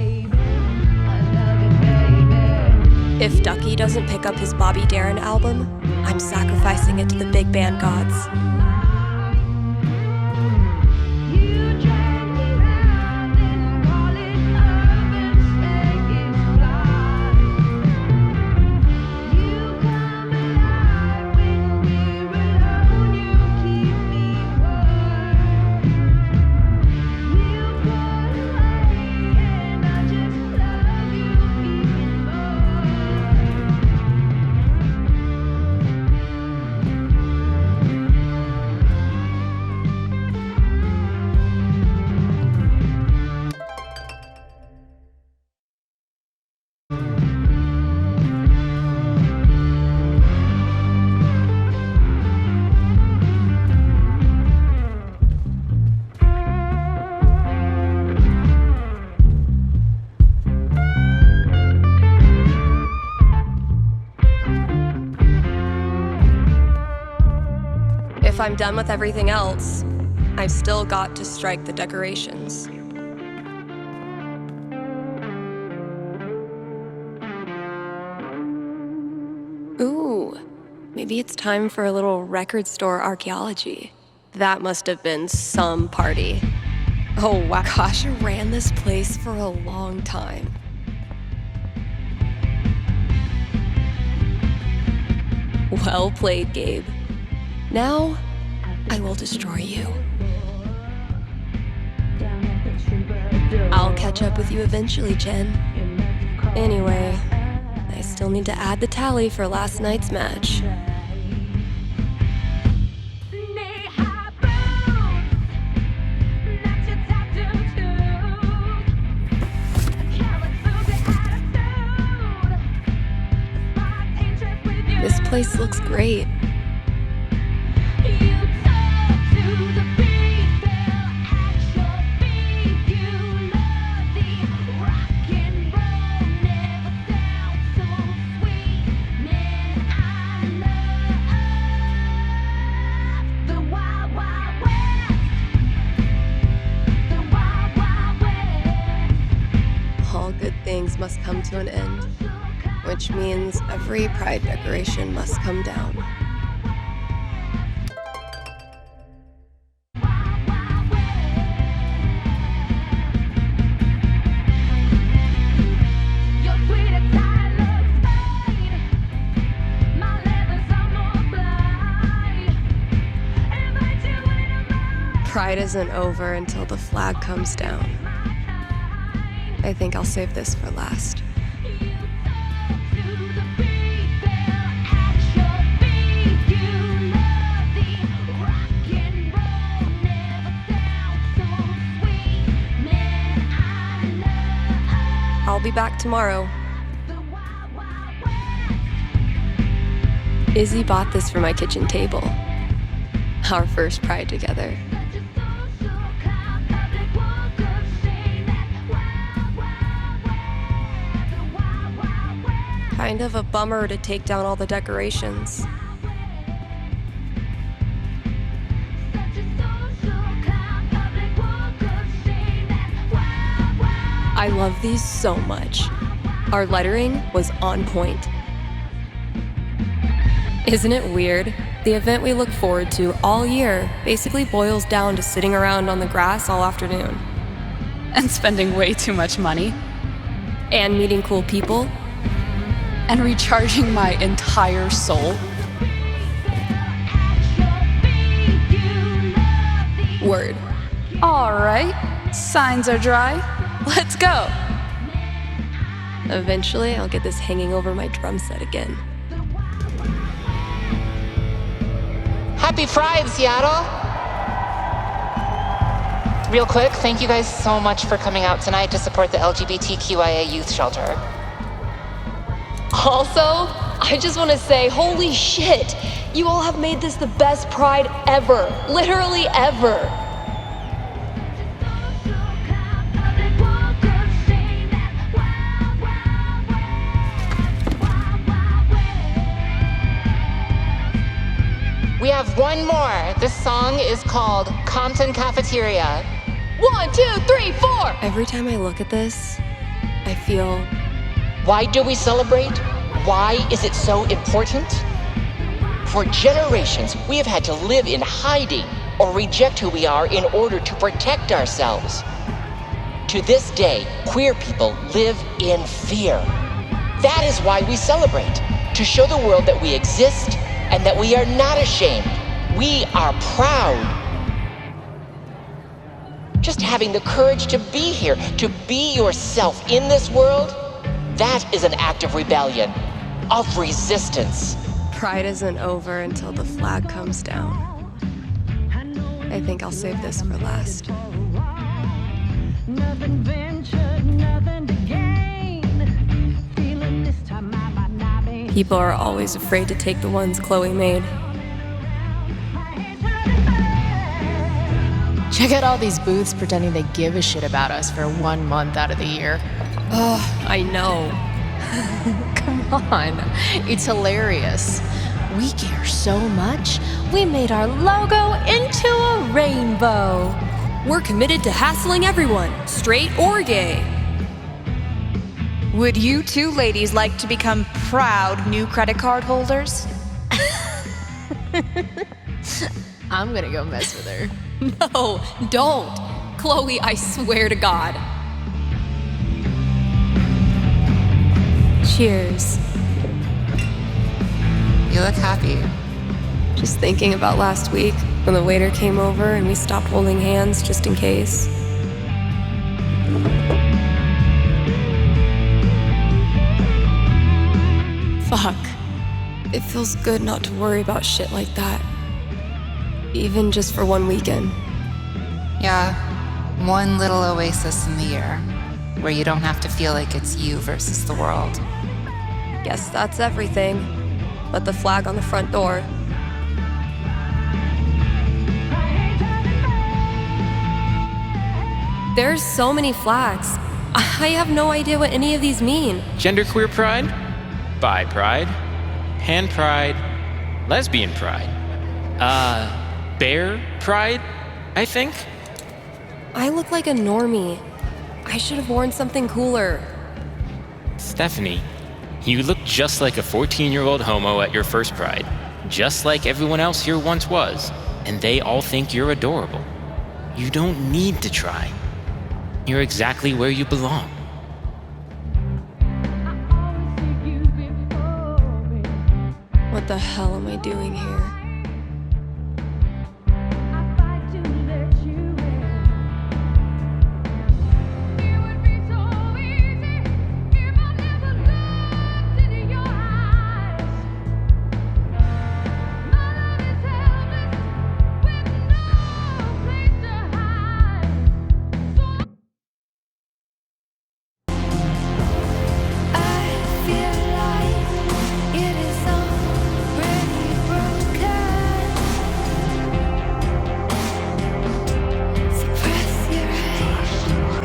Speaker 2: If Ducky doesn't pick up his Bobby Darin album, I'm sacrificing it to the big band gods. If I'm done with everything else, I've still got to strike the decorations. Ooh, maybe it's time for a little record store archaeology. That must have been some party. Oh wow, Kasha ran this place for a long time. Well played, Gabe. Now, I will destroy you. I'll catch up with you eventually, Jen. Anyway, I still need to add the tally for last night's match. This place looks great. All good things must come to an end, which means every pride decoration must come down. Pride isn't over until the flag comes down. I think I'll save this for last. I'll be back tomorrow. Izzy bought this for my kitchen table. Our first pride together. Kind of a bummer to take down all the decorations. I love these so much. Our lettering was on point. Isn't it weird? The event we look forward to all year basically boils down to sitting around on the grass all afternoon.
Speaker 13: And spending way too much money.
Speaker 2: And meeting cool people.
Speaker 13: And recharging my entire soul.
Speaker 2: Word.
Speaker 13: All right, signs are dry. Let's go.
Speaker 2: Eventually, I'll get this hanging over my drum set again.
Speaker 14: Happy Pride, Seattle! Real quick, thank you guys so much for coming out tonight to support the LGBTQIA youth shelter.
Speaker 15: Also, I just want to say, holy shit, you all have made this the best Pride ever. Literally ever.
Speaker 14: We have one more. This song is called Compton Cafeteria.
Speaker 15: 1, 2, 3, 4.
Speaker 2: Every time I look at this, I feel...
Speaker 16: Why do we celebrate? Why is it so important? For generations, we have had to live in hiding or reject who we are in order to protect ourselves. To this day, queer people live in fear. That is why we celebrate, to show the world that we exist and that we are not ashamed. We are proud. Just having the courage to be here, to be yourself in this world, that is an act of rebellion, of resistance.
Speaker 2: Pride isn't over until the flag comes down. I think I'll save this for last. People are always afraid to take the ones Chloe made.
Speaker 17: Check out all these booths pretending they give a shit about us for 1 month out of the year.
Speaker 2: Oh, I know.
Speaker 17: Come on, it's hilarious. We care so much, we made our logo into a rainbow.
Speaker 2: We're committed to hassling everyone, straight or gay.
Speaker 13: Would you two ladies like to become proud new credit card holders?
Speaker 17: I'm gonna go mess with her.
Speaker 2: No, don't. Chloe, I swear to God. Cheers.
Speaker 14: You look happy.
Speaker 2: Just thinking about last week when the waiter came over and we stopped holding hands just in case. Fuck. It feels good not to worry about shit like that. Even just for one weekend.
Speaker 14: Yeah, one little oasis in the year where you don't have to feel like it's you versus the world.
Speaker 2: Guess that's everything. But the flag on the front door. There's so many flags. I have no idea what any of these mean.
Speaker 18: Genderqueer pride, bi pride, pan pride, lesbian pride, bear pride, I think.
Speaker 2: I look like a normie. I should have worn something cooler.
Speaker 18: Stephanie, you look just like a 14-year-old homo at your first pride, just like everyone else here once was, and they all think you're adorable. You don't need to try. You're exactly where you belong.
Speaker 2: What the hell am I doing here?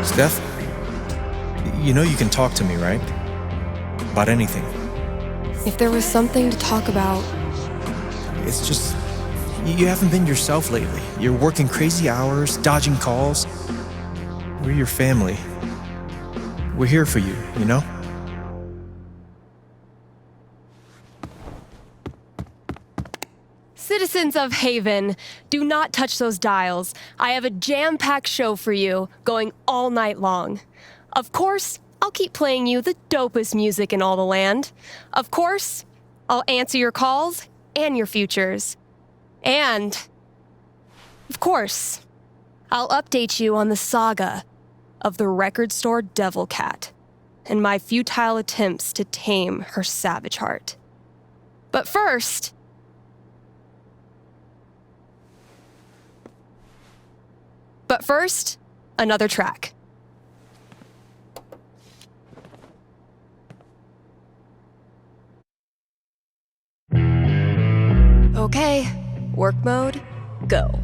Speaker 9: Steph, you know you can talk to me, right? About anything.
Speaker 2: If there was something to talk about...
Speaker 9: It's just, you haven't been yourself lately. You're working crazy hours, dodging calls. We're your family. We're here for you, you know?
Speaker 2: Citizens of Haven, do not touch those dials. I have a jam-packed show for you, going all night long. Of course, I'll keep playing you the dopest music in all the land. Of course, I'll answer your calls and your futures. And, of course, I'll update you on the saga of the record store Devil Cat and my futile attempts to tame her savage heart. But first... another track. Okay, work mode, go.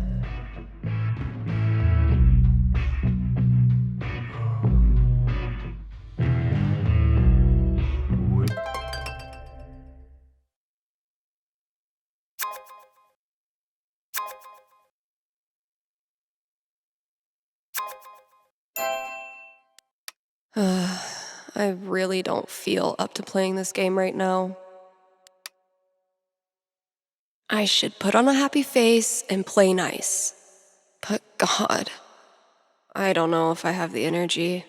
Speaker 2: I really don't feel up to playing this game right now. I should put on a happy face and play nice. But God, I don't know if I have the energy.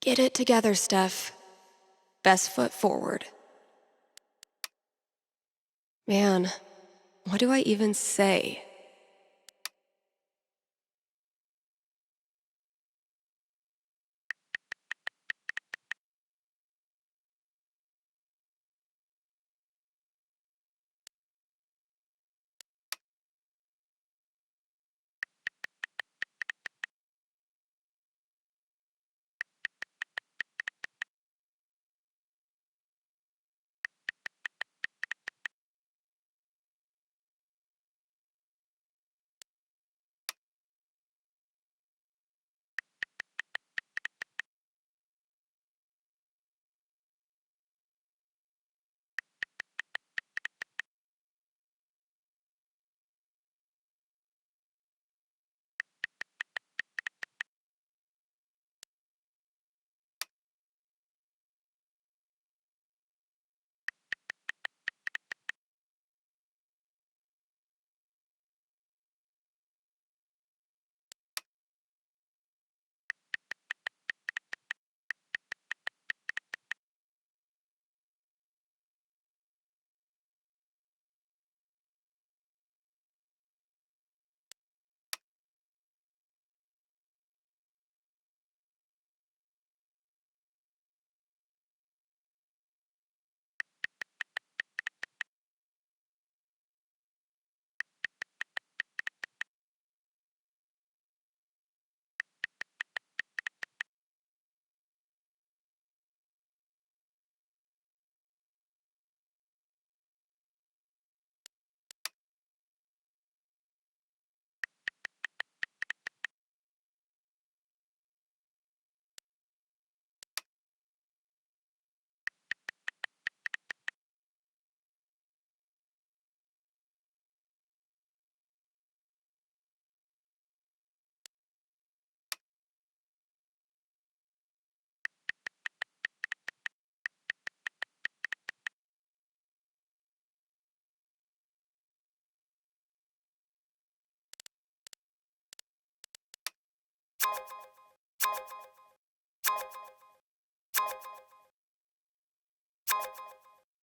Speaker 2: Get it together, Steph. Best foot forward. Man, what do I even say?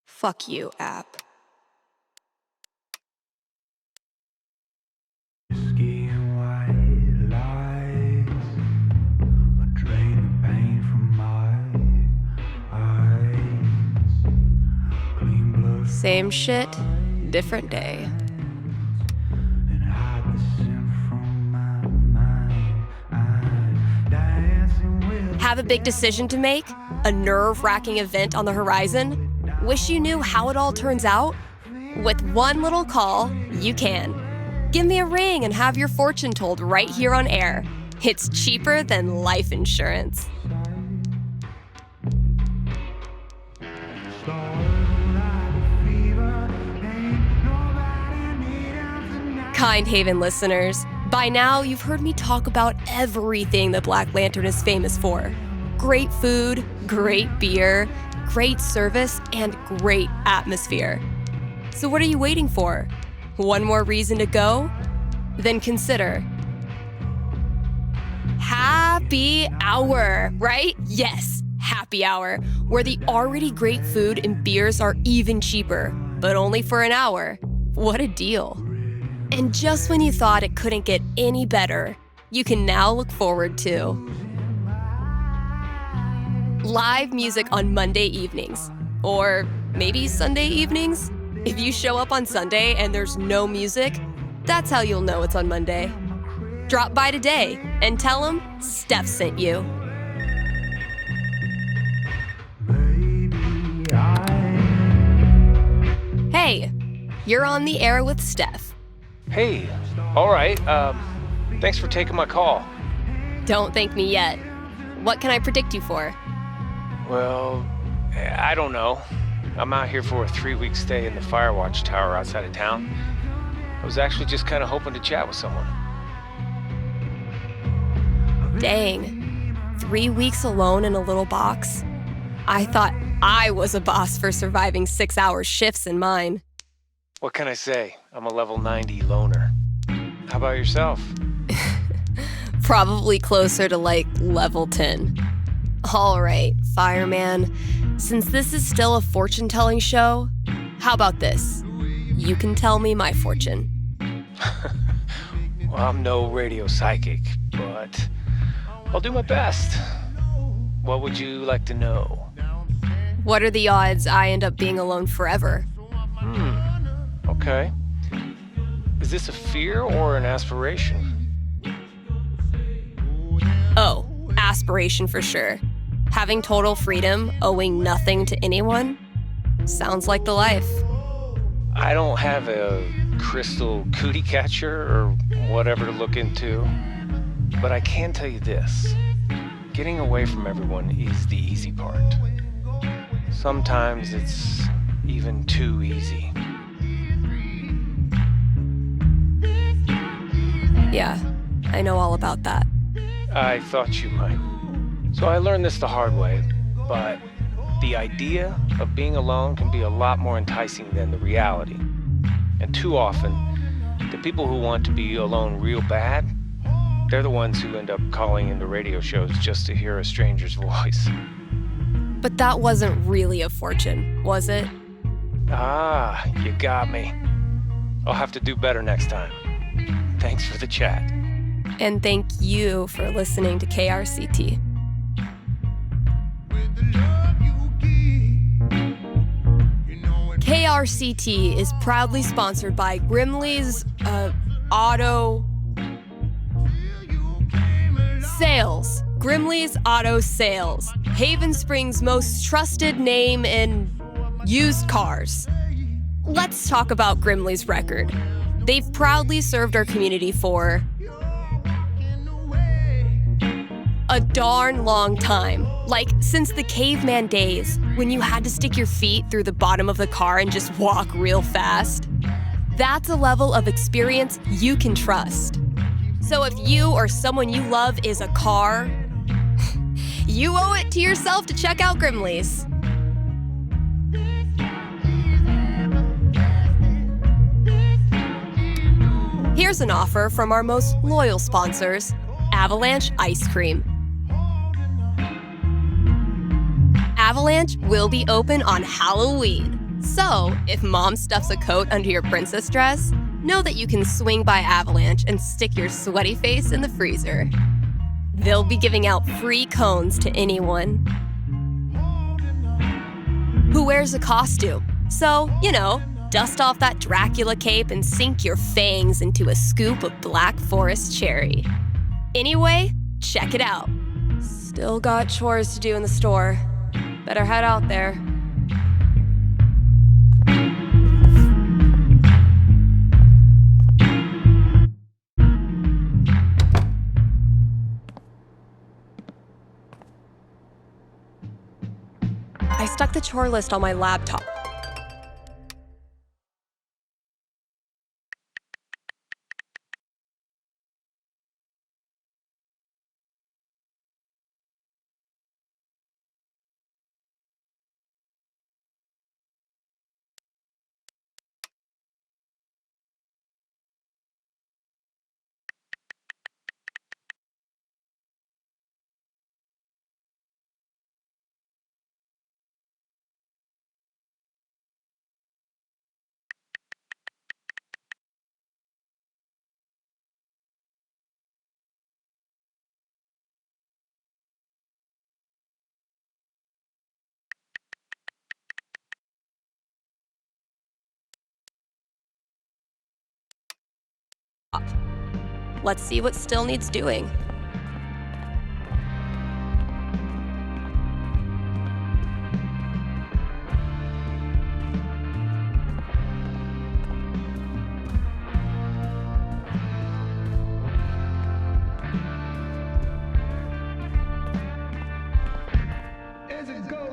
Speaker 2: Fuck you, app.
Speaker 3: Whiskey and white lies drain the pain from my eyes. Clean blood
Speaker 2: Same shit, different day.
Speaker 3: and hide the sin from my mind. I'm dancing with
Speaker 2: Have a big decision to make? A nerve-wracking event on the horizon? Wish you knew how it all turns out? With one little call, you can. Give me a ring and have your fortune told right here on air. It's cheaper than life insurance. Kind Haven listeners, by now you've heard me talk about everything the Black Lantern is famous for. Great food, great beer, great service, and great atmosphere. So what are you waiting for? One more reason to go? Then consider Happy Hour, right? Yes, Happy Hour, where the already great food and beers are even cheaper, but only for an hour. What a deal. And just when you thought it couldn't get any better, you can now look forward to live music on Monday evenings, or maybe Sunday evenings. If you show up on Sunday and there's no music, that's how you'll know it's on Monday. Drop by today and tell them Steph sent you. Hey, you're on the air with Steph.
Speaker 19: Hey, all right. Thanks for taking my call.
Speaker 2: Don't thank me yet. What can I predict you for?
Speaker 19: Well, I don't know. I'm out here for a 3-week stay in the Firewatch Tower outside of town. I was actually just kind of hoping to chat with someone.
Speaker 2: Dang. 3 weeks alone in a little box? I thought I was a boss for surviving 6-hour shifts in mine.
Speaker 19: What can I say? I'm a level 90 loner. How about yourself?
Speaker 2: Probably closer to like level 10. All right, fireman. Since this is still a fortune-telling show, how about this? You can tell me my fortune.
Speaker 19: Well, I'm no radio psychic, but I'll do my best. What would you like to know?
Speaker 2: What are the odds I end up being alone forever?
Speaker 19: Okay. Is this a fear or an aspiration?
Speaker 2: Oh, aspiration for sure. Having total freedom, owing nothing to anyone? Sounds like the life.
Speaker 19: I don't have a crystal cootie catcher or whatever to look into, but I can tell you this. Getting away from everyone is the easy part. Sometimes it's even too easy.
Speaker 2: Yeah, I know all about that.
Speaker 19: I thought you might. So I learned this the hard way, but the idea of being alone can be a lot more enticing than the reality. And too often, the people who want to be alone real bad, they're the ones who end up calling into radio shows just to hear a stranger's voice.
Speaker 2: But that wasn't really a fortune, was it?
Speaker 19: Ah, you got me. I'll have to do better next time. Thanks for the chat.
Speaker 2: And thank you for listening to KRCT. KRCT is proudly sponsored by Grimley's Auto Sales. Grimley's Auto Sales, Haven Springs' most trusted name in used cars. Let's talk about Grimley's record. They've proudly served our community for a darn long time. Like, since the caveman days, when you had to stick your feet through the bottom of the car and just walk real fast. That's a level of experience you can trust. So if you or someone you love is a car, you owe it to yourself to check out Grimley's. Here's an offer from our most loyal sponsors, Avalanche Ice Cream. Avalanche will be open on Halloween. So, if mom stuffs a coat under your princess dress, know that you can swing by Avalanche and stick your sweaty face in the freezer. They'll be giving out free cones to anyone who wears a costume. So, dust off that Dracula cape and sink your fangs into a scoop of Black Forest cherry. Anyway, check it out. Still got chores to do in the store. Better head out there. I stuck the chore list on my laptop. Let's see what still needs doing.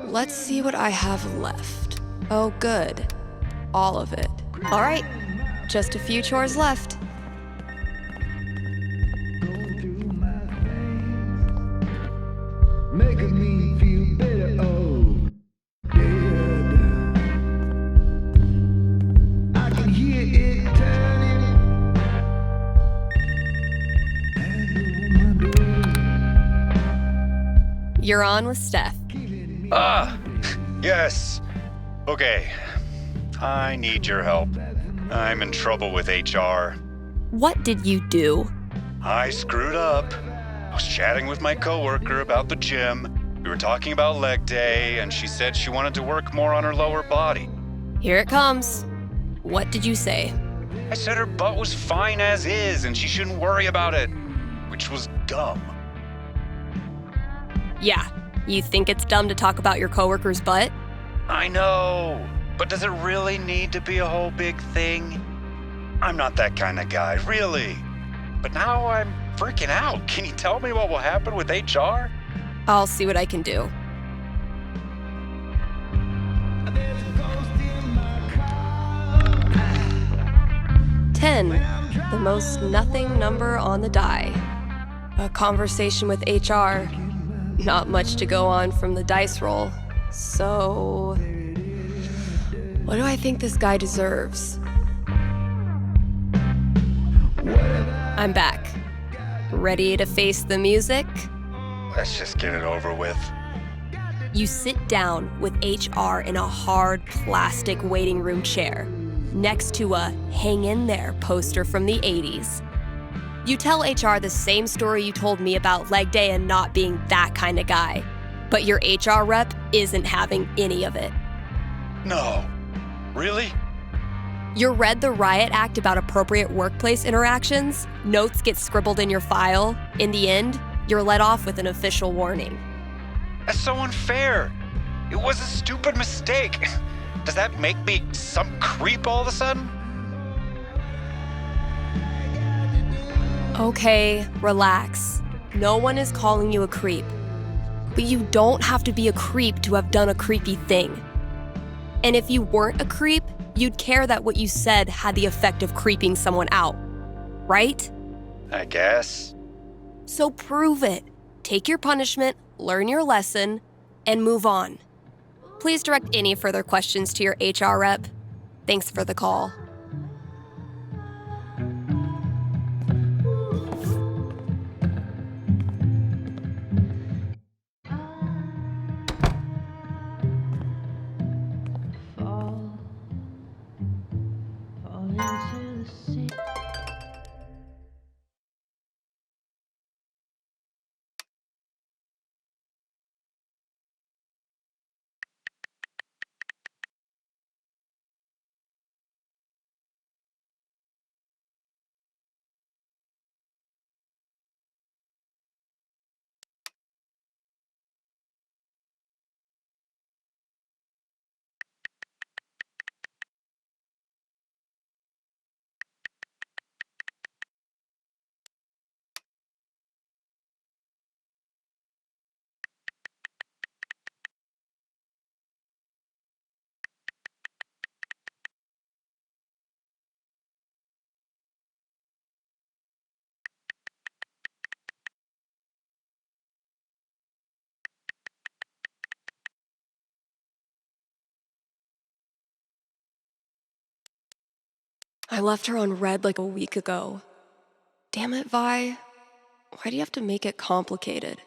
Speaker 2: Let's see what I have left. Oh, good. All of it. All right, just a few chores left.
Speaker 3: Making me feel better, oh, dead. I can hear it turning.
Speaker 2: You're on with Steph.
Speaker 20: Yes. Okay. I need your help. I'm in trouble with HR.
Speaker 2: What did you do?
Speaker 20: I screwed up. I was chatting with my coworker about the gym. We were talking about leg day, and she said she wanted to work more on her lower body.
Speaker 2: Here it comes. What did you say?
Speaker 20: I said her butt was fine as is, and she shouldn't worry about it, which was dumb.
Speaker 2: Yeah, you think it's dumb to talk about your coworker's butt?
Speaker 20: I know, but does it really need to be a whole big thing? I'm not that kind of guy, really. But now I'm freaking out. Can you tell me what will happen with HR?
Speaker 2: I'll see what I can do. Ten, the most nothing number on the die. A conversation with HR. Not much to go on from the dice roll. So, what do I think this guy deserves? I'm back. Ready to face the music?
Speaker 20: Let's just get it over with.
Speaker 2: You sit down with HR in a hard plastic waiting room chair, next to a Hang In There poster from the 80s. You tell HR the same story you told me about leg day and not being that kind of guy, but your HR rep isn't having any of it.
Speaker 20: No. Really?
Speaker 2: You read the Riot Act about appropriate workplace interactions, notes get scribbled in your file. In the end, you're let off with an official warning.
Speaker 20: That's so unfair. It was a stupid mistake. Does that make me some creep all of a sudden?
Speaker 2: Okay, relax. No one is calling you a creep. But you don't have to be a creep to have done a creepy thing. And if you weren't a creep, you'd care that what you said had the effect of creeping someone out, right?
Speaker 20: I guess.
Speaker 2: So prove it. Take your punishment, learn your lesson, and move on. Please direct any further questions to your HR rep. Thanks for the call. I left her on red like a week ago. Damn it, Vi. Why do you have to make it complicated?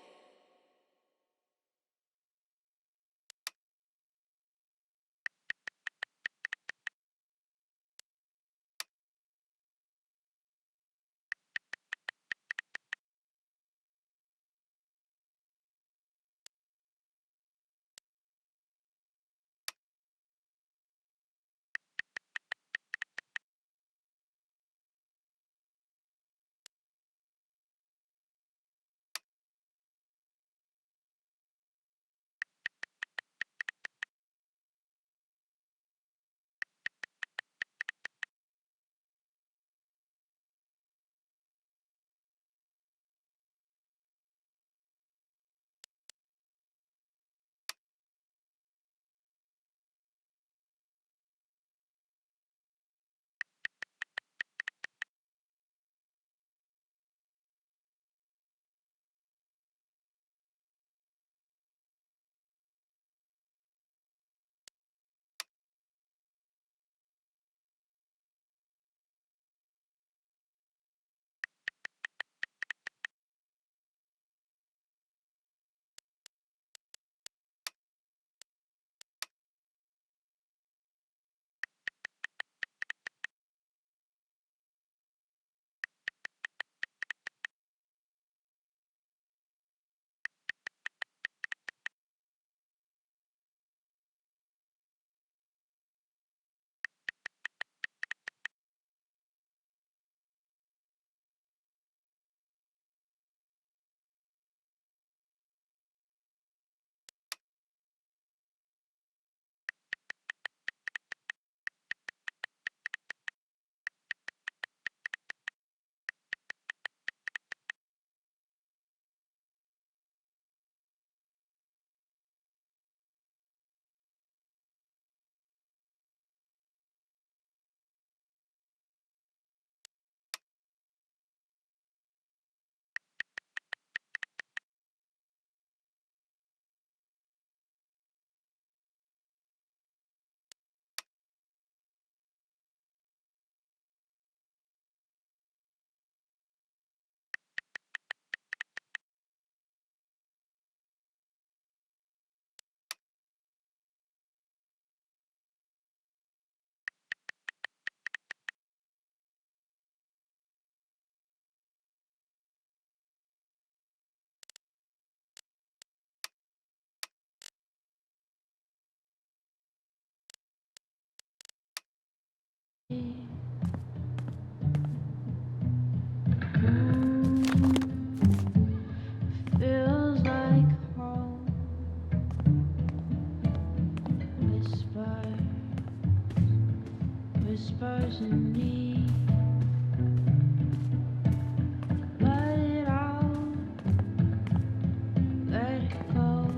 Speaker 3: Feels like home. Whispers in me. Let it out, let it go.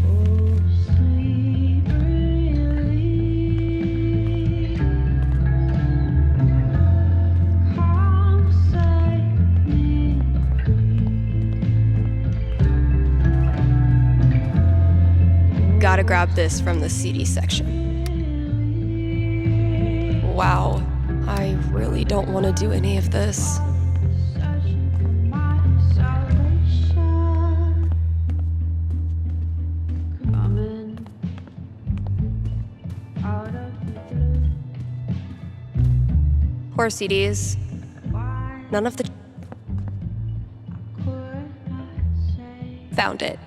Speaker 3: Oh, sweet relief. Come set me
Speaker 2: Gotta grab this from the CD section. Wow, I really don't want to do any of this.
Speaker 3: coming out of the blue.
Speaker 2: Horror CDs. None of the... Found it.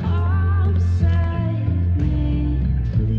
Speaker 3: Come save me, please.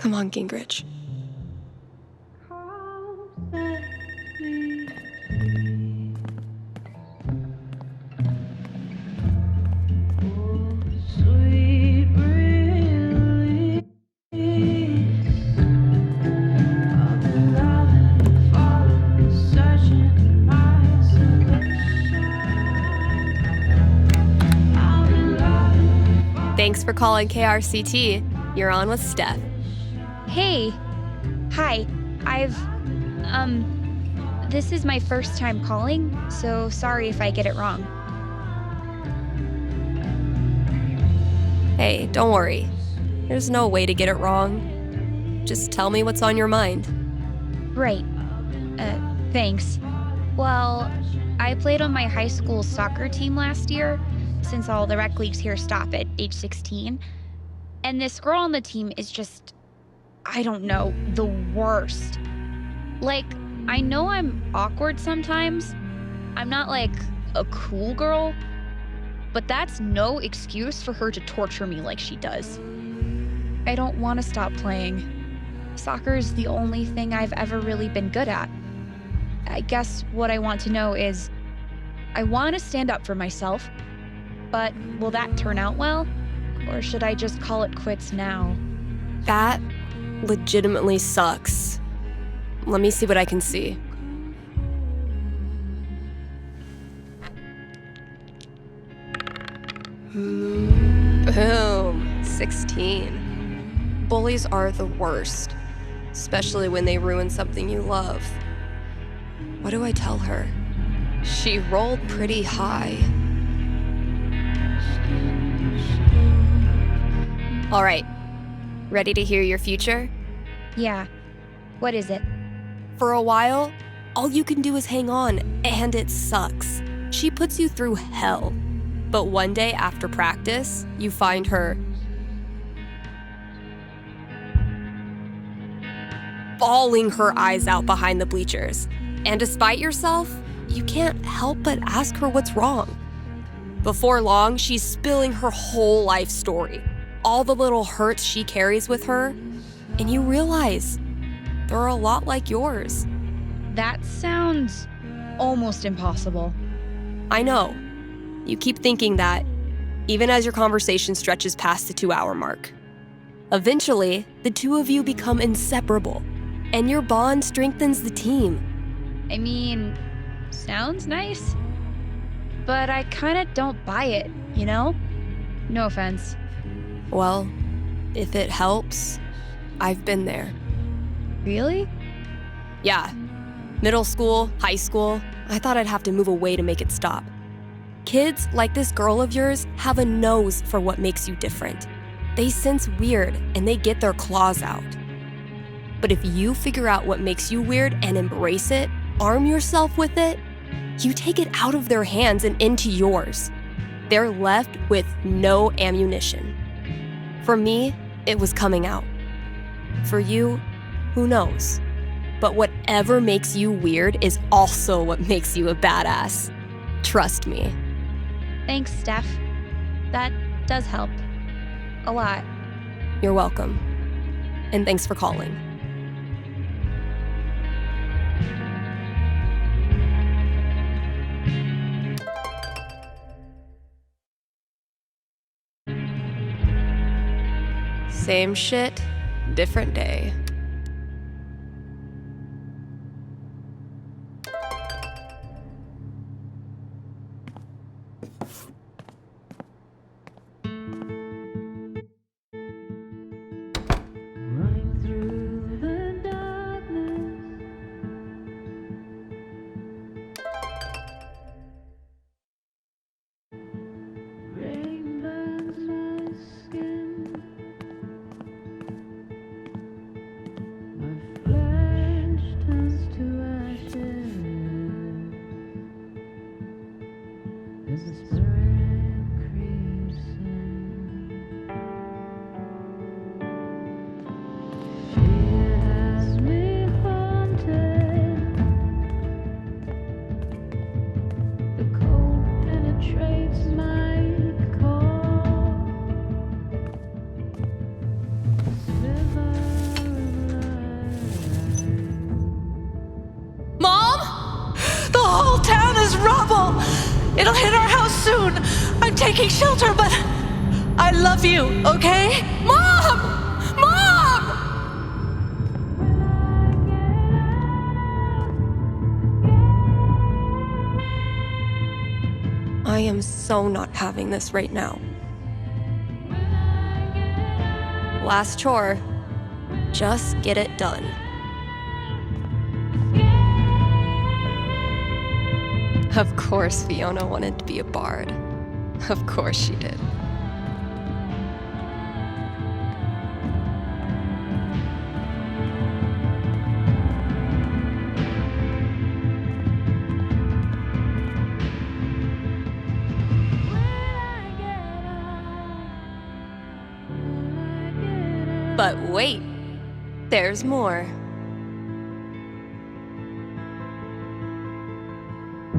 Speaker 2: Come on, Gingrich. Thanks for calling KRCT. You're on with Steph.
Speaker 21: Hey. Hi. This is my first time calling, so sorry if I get it wrong.
Speaker 2: Hey, don't worry. There's no way to get it wrong. Just tell me what's on your mind.
Speaker 21: Right. Thanks. Well, I played on my high school soccer team last year, since all the rec leagues here stop at age 16. And this girl on the team is just, I don't know, the worst. Like, I know I'm awkward sometimes. I'm not like a cool girl, but that's no excuse for her to torture me like she does. I don't want to stop playing. Soccer's the only thing I've ever really been good at. I guess what I want to know is, I want to stand up for myself, but will that turn out well? Or should I just call it quits now?
Speaker 2: That legitimately sucks. Let me see what I can see. Boom. 16. Bullies are the worst, especially when they ruin something you love. What do I tell her? She rolled pretty high. All right. Ready to hear your future?
Speaker 21: Yeah. What is it?
Speaker 2: For a while, all you can do is hang on, and it sucks. She puts you through hell. But one day after practice, you find her bawling her eyes out behind the bleachers. And despite yourself, you can't help but ask her what's wrong. Before long, she's spilling her whole life story, all the little hurts she carries with her, and you realize they're a lot like yours.
Speaker 21: That sounds almost impossible.
Speaker 2: I know. You keep thinking that, even as your conversation stretches past the 2-hour mark. Eventually, the two of you become inseparable, and your bond strengthens the team.
Speaker 21: I mean, sounds nice, but I kinda don't buy it, you know? No offense.
Speaker 2: Well, if it helps, I've been there.
Speaker 21: Really?
Speaker 2: Yeah. Middle school, high school, I thought I'd have to move away to make it stop. Kids like this girl of yours have a nose for what makes you different. They sense weird and they get their claws out. But if you figure out what makes you weird and embrace it, arm yourself with it, you take it out of their hands and into yours. They're left with no ammunition. For me, it was coming out. For you, who knows? But whatever makes you weird is also what makes you a badass. Trust me.
Speaker 21: Thanks, Steph. That does help. A lot.
Speaker 2: You're welcome. And thanks for calling. Same shit, different day.
Speaker 1: It'll hit our house soon. I'm taking shelter, but I love you, okay? Mom! Mom!
Speaker 2: I am so not having this right now. Last chore. Just get it done. Of course Fiona wanted to be a bard. Of course she did. But wait, there's more.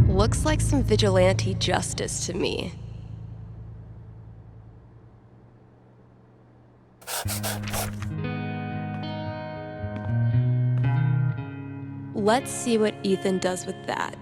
Speaker 2: Looks like some vigilante justice to me. Let's see what Ethan does with that.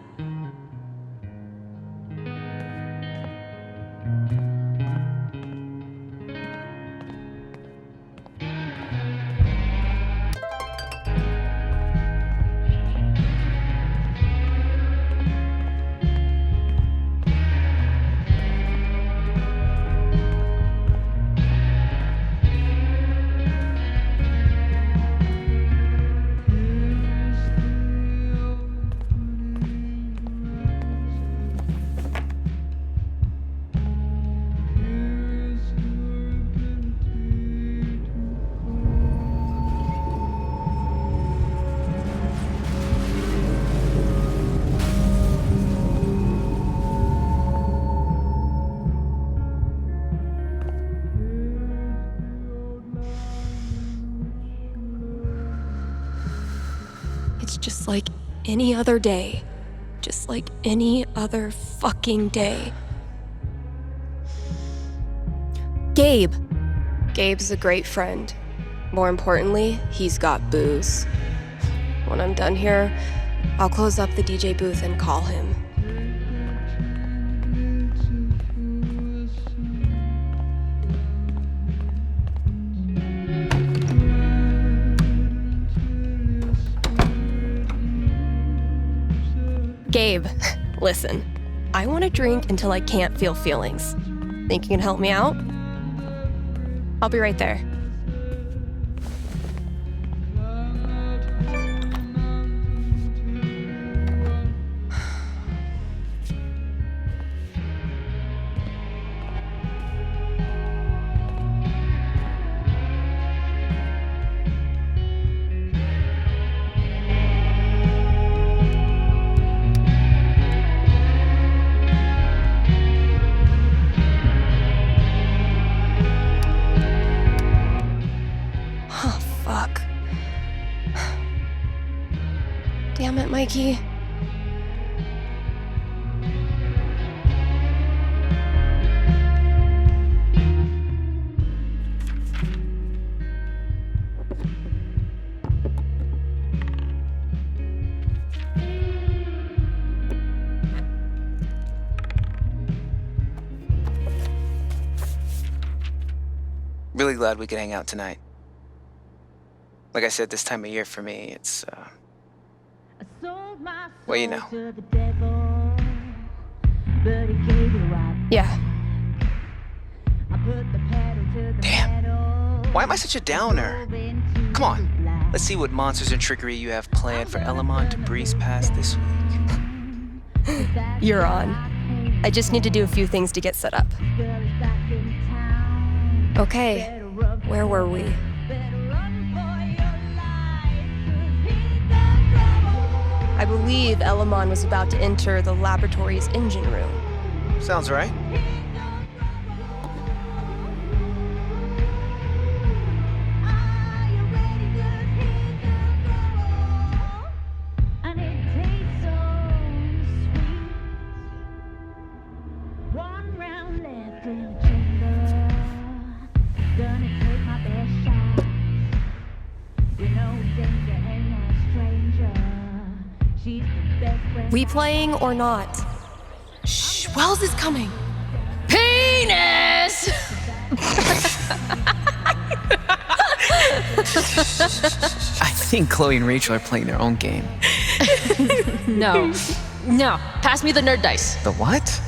Speaker 2: It's just like any other day. Just like any other fucking day. Gabe. Gabe's a great friend. More importantly, he's got booze. When I'm done here, I'll close up the DJ booth and call him. Gabe, listen. I want to drink until I can't feel feelings. Think you can help me out? I'll be right there. Damn it, Mikey.
Speaker 11: Really glad we could hang out tonight. Like I said, this time of year for me, it's, well, you know.
Speaker 2: Yeah.
Speaker 11: Damn. Why am I such a downer? Come on. Let's see what monsters and trickery you have planned for Elamon to breeze past this week.
Speaker 2: You're on. I just need to do a few things to get set up. Okay, where were we? I believe Elamon was about to enter the laboratory's engine room.
Speaker 11: Sounds right.
Speaker 2: We playing or not?
Speaker 11: Shh,
Speaker 13: Wells is coming.
Speaker 17: Penis!
Speaker 11: I think Chloe and Rachel are playing their own game.
Speaker 17: No. No. Pass me the nerd dice.
Speaker 11: The what?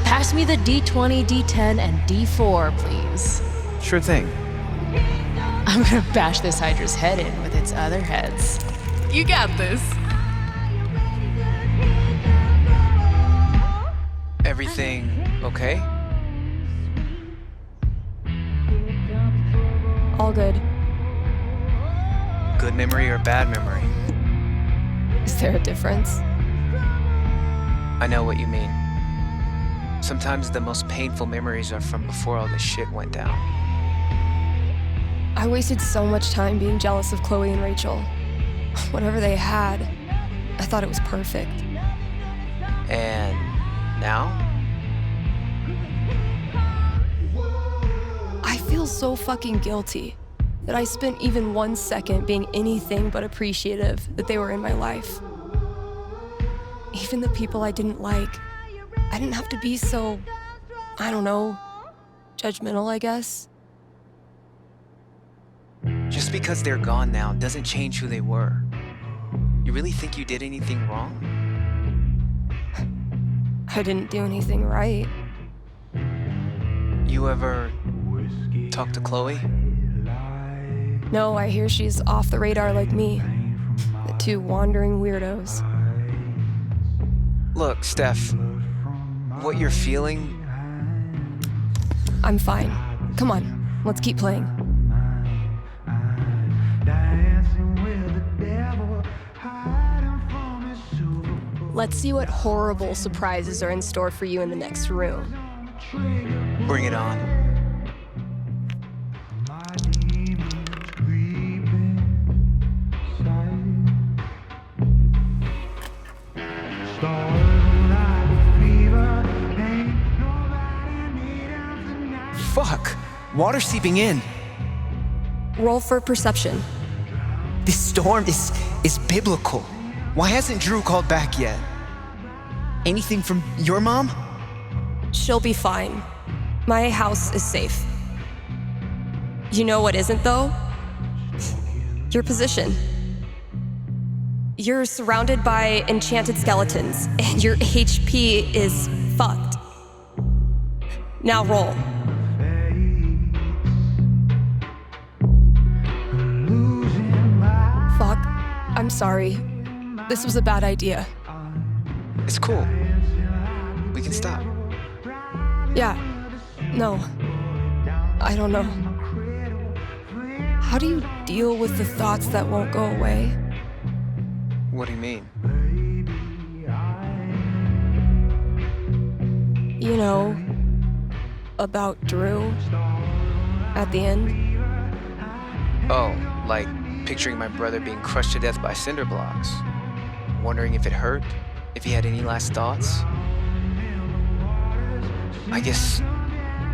Speaker 17: Pass me the D20, D10, and D4, please.
Speaker 11: Sure thing.
Speaker 17: I'm gonna bash this Hydra's head in with its other heads.
Speaker 13: You got this.
Speaker 11: Everything okay?
Speaker 2: All good.
Speaker 11: Good memory or bad memory?
Speaker 2: Is there a difference?
Speaker 11: I know what you mean. Sometimes the most painful memories are from before all this shit went down.
Speaker 2: I wasted so much time being jealous of Chloe and Rachel. Whatever they had, I thought it was perfect.
Speaker 11: And now?
Speaker 2: I feel so fucking guilty that I spent even 1 second being anything but appreciative that they were in my life. Even the people I didn't like, I didn't have to be so, I don't know, judgmental, I guess.
Speaker 11: Just because they're gone now doesn't change who they were. You really think you did anything wrong?
Speaker 2: I didn't do anything right.
Speaker 11: You ever talk to Chloe?
Speaker 2: No, I hear she's off the radar like me. The two wandering weirdos.
Speaker 11: Look, Steph, what you're feeling...
Speaker 2: I'm fine. Come on, let's keep playing. Let's see what horrible surprises are in store for you in the next room.
Speaker 11: Bring it on. Fuck! Water seeping in.
Speaker 2: Roll for perception.
Speaker 11: This storm is biblical. Why hasn't Drew called back yet? Anything from your mom?
Speaker 2: She'll be fine. My house is safe. You know what isn't, though? Your position. You're surrounded by enchanted skeletons, and your HP is fucked. Now roll. Fuck. I'm sorry. This was a bad idea.
Speaker 11: It's cool. We can stop.
Speaker 2: Yeah. No. I don't know. How do you deal with the thoughts that won't go away?
Speaker 11: What do you mean?
Speaker 2: You know, about Drew at the end.
Speaker 11: Oh, like picturing my brother being crushed to death by cinder blocks. Wondering if it hurt, if he had any last thoughts. I guess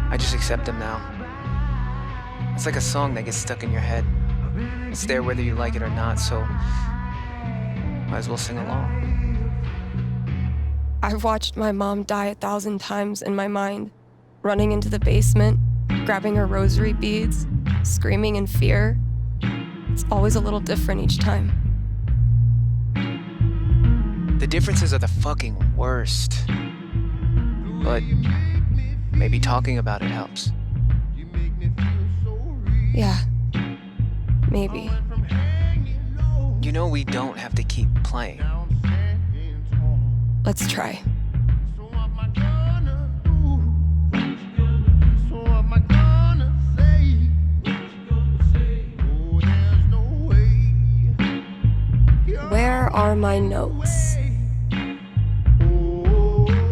Speaker 11: I just accept him now. It's like a song that gets stuck in your head. It's there whether you like it or not, so might as well sing along.
Speaker 2: I've watched my mom die 1,000 times in my mind, running into the basement, grabbing her rosary beads, screaming in fear. It's always a little different each time.
Speaker 11: The differences are the fucking worst. But maybe talking about it helps.
Speaker 2: Yeah, maybe.
Speaker 11: You know we don't have to keep playing.
Speaker 2: Let's try. Where are my notes?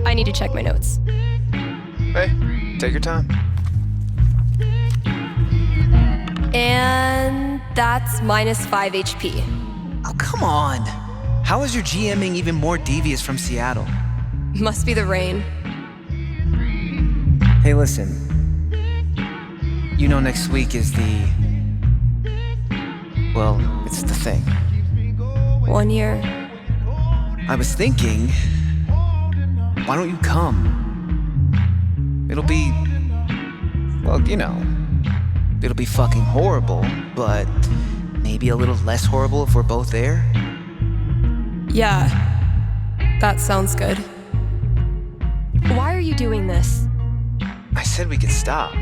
Speaker 2: I need to check my notes.
Speaker 11: Hey, take your time.
Speaker 2: And that's -5 HP.
Speaker 11: Oh, come on. How is your GMing even more devious from Seattle?
Speaker 2: Must be the rain.
Speaker 11: Hey, listen. You know next week is well, it's the thing.
Speaker 2: 1 year.
Speaker 11: I was thinking Why don't you come? It'll be, well, it'll be fucking horrible, but maybe a little less horrible if we're both there.
Speaker 2: Yeah, that sounds good. Why are you doing this?
Speaker 11: I said we could stop.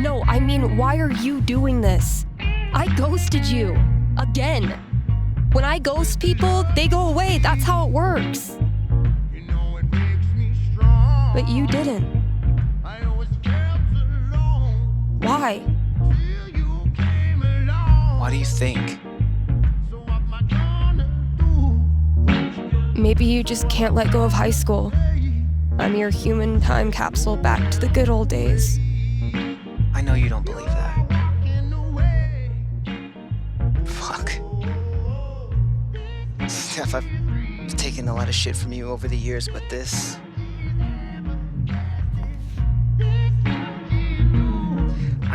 Speaker 2: No, I mean, why are you doing this? I ghosted you. Again. When I ghost people, they go away. That's how it works. But you didn't. Why?
Speaker 11: Why do you think?
Speaker 2: Maybe you just can't let go of high school. I'm your human time capsule back to the good old days.
Speaker 11: I know you don't believe that. Fuck. Steph, I've taken a lot of shit from you over the years, but this...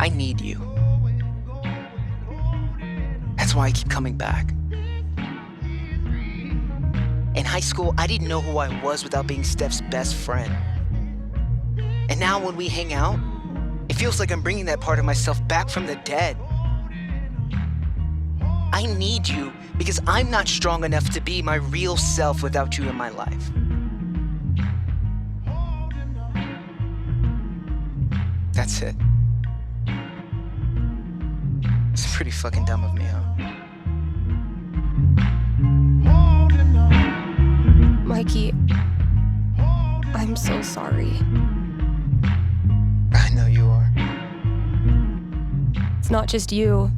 Speaker 11: I need you. That's why I keep coming back. In high school, I didn't know who I was without being Steph's best friend. And now when we hang out, it feels like I'm bringing that part of myself back from the dead. I need you because I'm not strong enough to be my real self without you in my life. That's it. It's pretty fucking dumb of me, huh?
Speaker 2: Mikey, I'm so sorry.
Speaker 11: I know you are.
Speaker 2: It's not just you.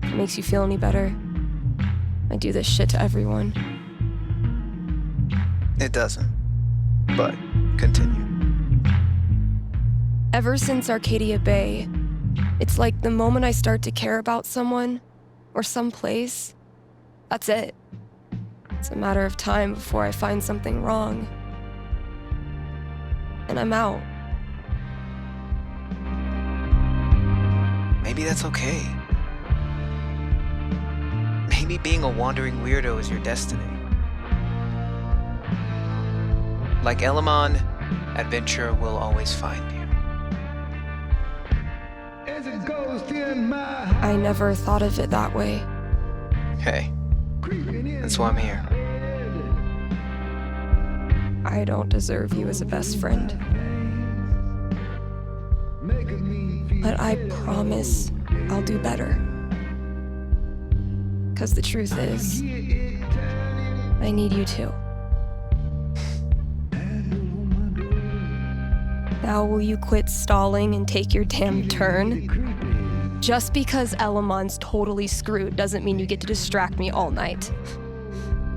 Speaker 2: If it makes you feel any better. I do this shit to everyone.
Speaker 11: It doesn't. But continue.
Speaker 2: Ever since Arcadia Bay, it's like the moment I start to care about someone or someplace, that's it. It's a matter of time before I find something wrong. And I'm out.
Speaker 11: Maybe that's okay. Maybe being a wandering weirdo is your destiny. Like Elamon, adventure will always find you.
Speaker 2: I never thought of it that way.
Speaker 11: Hey, that's why I'm here.
Speaker 2: I don't deserve you as a best friend. But I promise I'll do better. 'Cause the truth is, I need you too. Now will you quit stalling and take your damn turn? Just because Elamon's totally screwed doesn't mean you get to distract me all night.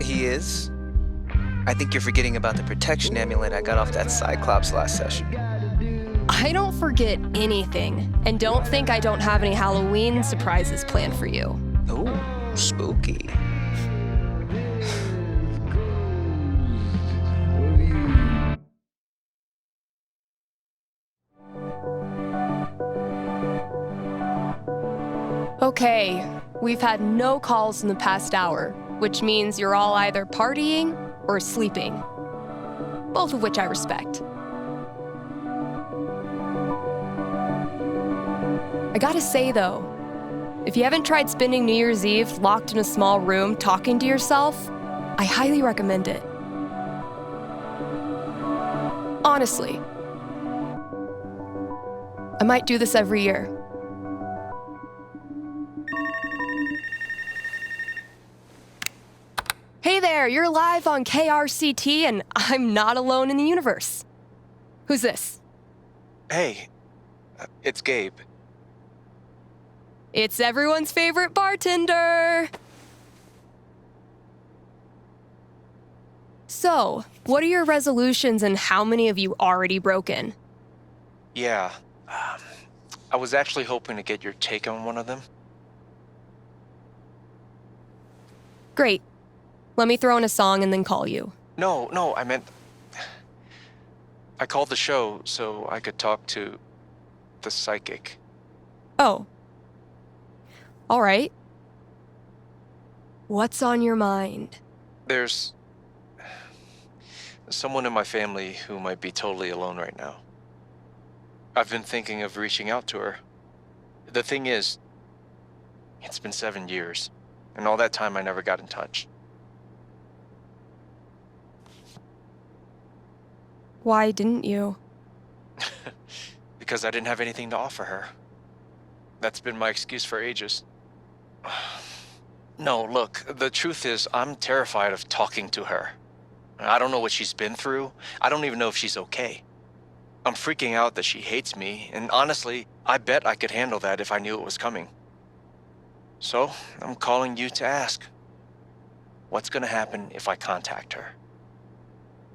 Speaker 11: He is? I think you're forgetting about the protection amulet I got off that Cyclops last session.
Speaker 2: I don't forget anything, and don't think I don't have any Halloween surprises planned for you.
Speaker 11: Ooh, spooky.
Speaker 2: Okay, we've had no calls in the past hour, which means you're all either partying or sleeping. Both of which I respect. I gotta say though, if you haven't tried spending New Year's Eve locked in a small room talking to yourself, I highly recommend it. Honestly. I might do this every year. Hey there, you're live on KRCT and I'm not alone in the universe. Who's this?
Speaker 19: Hey, it's Gabe.
Speaker 2: It's everyone's favorite bartender. So, what are your resolutions and how many have you already broken?
Speaker 19: Yeah, I was actually hoping to get your take on one of them.
Speaker 2: Great. Let me throw in a song and then call you.
Speaker 19: No, I meant... I called the show so I could talk to the psychic.
Speaker 2: Oh. All right. What's on your mind?
Speaker 19: There's
Speaker 7: Someone in my family who might be totally alone right now. I've been thinking of reaching out to her. The thing is, it's been 7 years, and all that time I never got in touch.
Speaker 2: Why didn't you?
Speaker 7: Because I didn't have anything to offer her. That's been my excuse for ages. No, look, the truth is I'm terrified of talking to her. I don't know what she's been through. I don't even know if she's okay. I'm freaking out that she hates me, and honestly, I bet I could handle that if I knew it was coming. So, I'm calling you to ask, what's gonna happen if I contact her?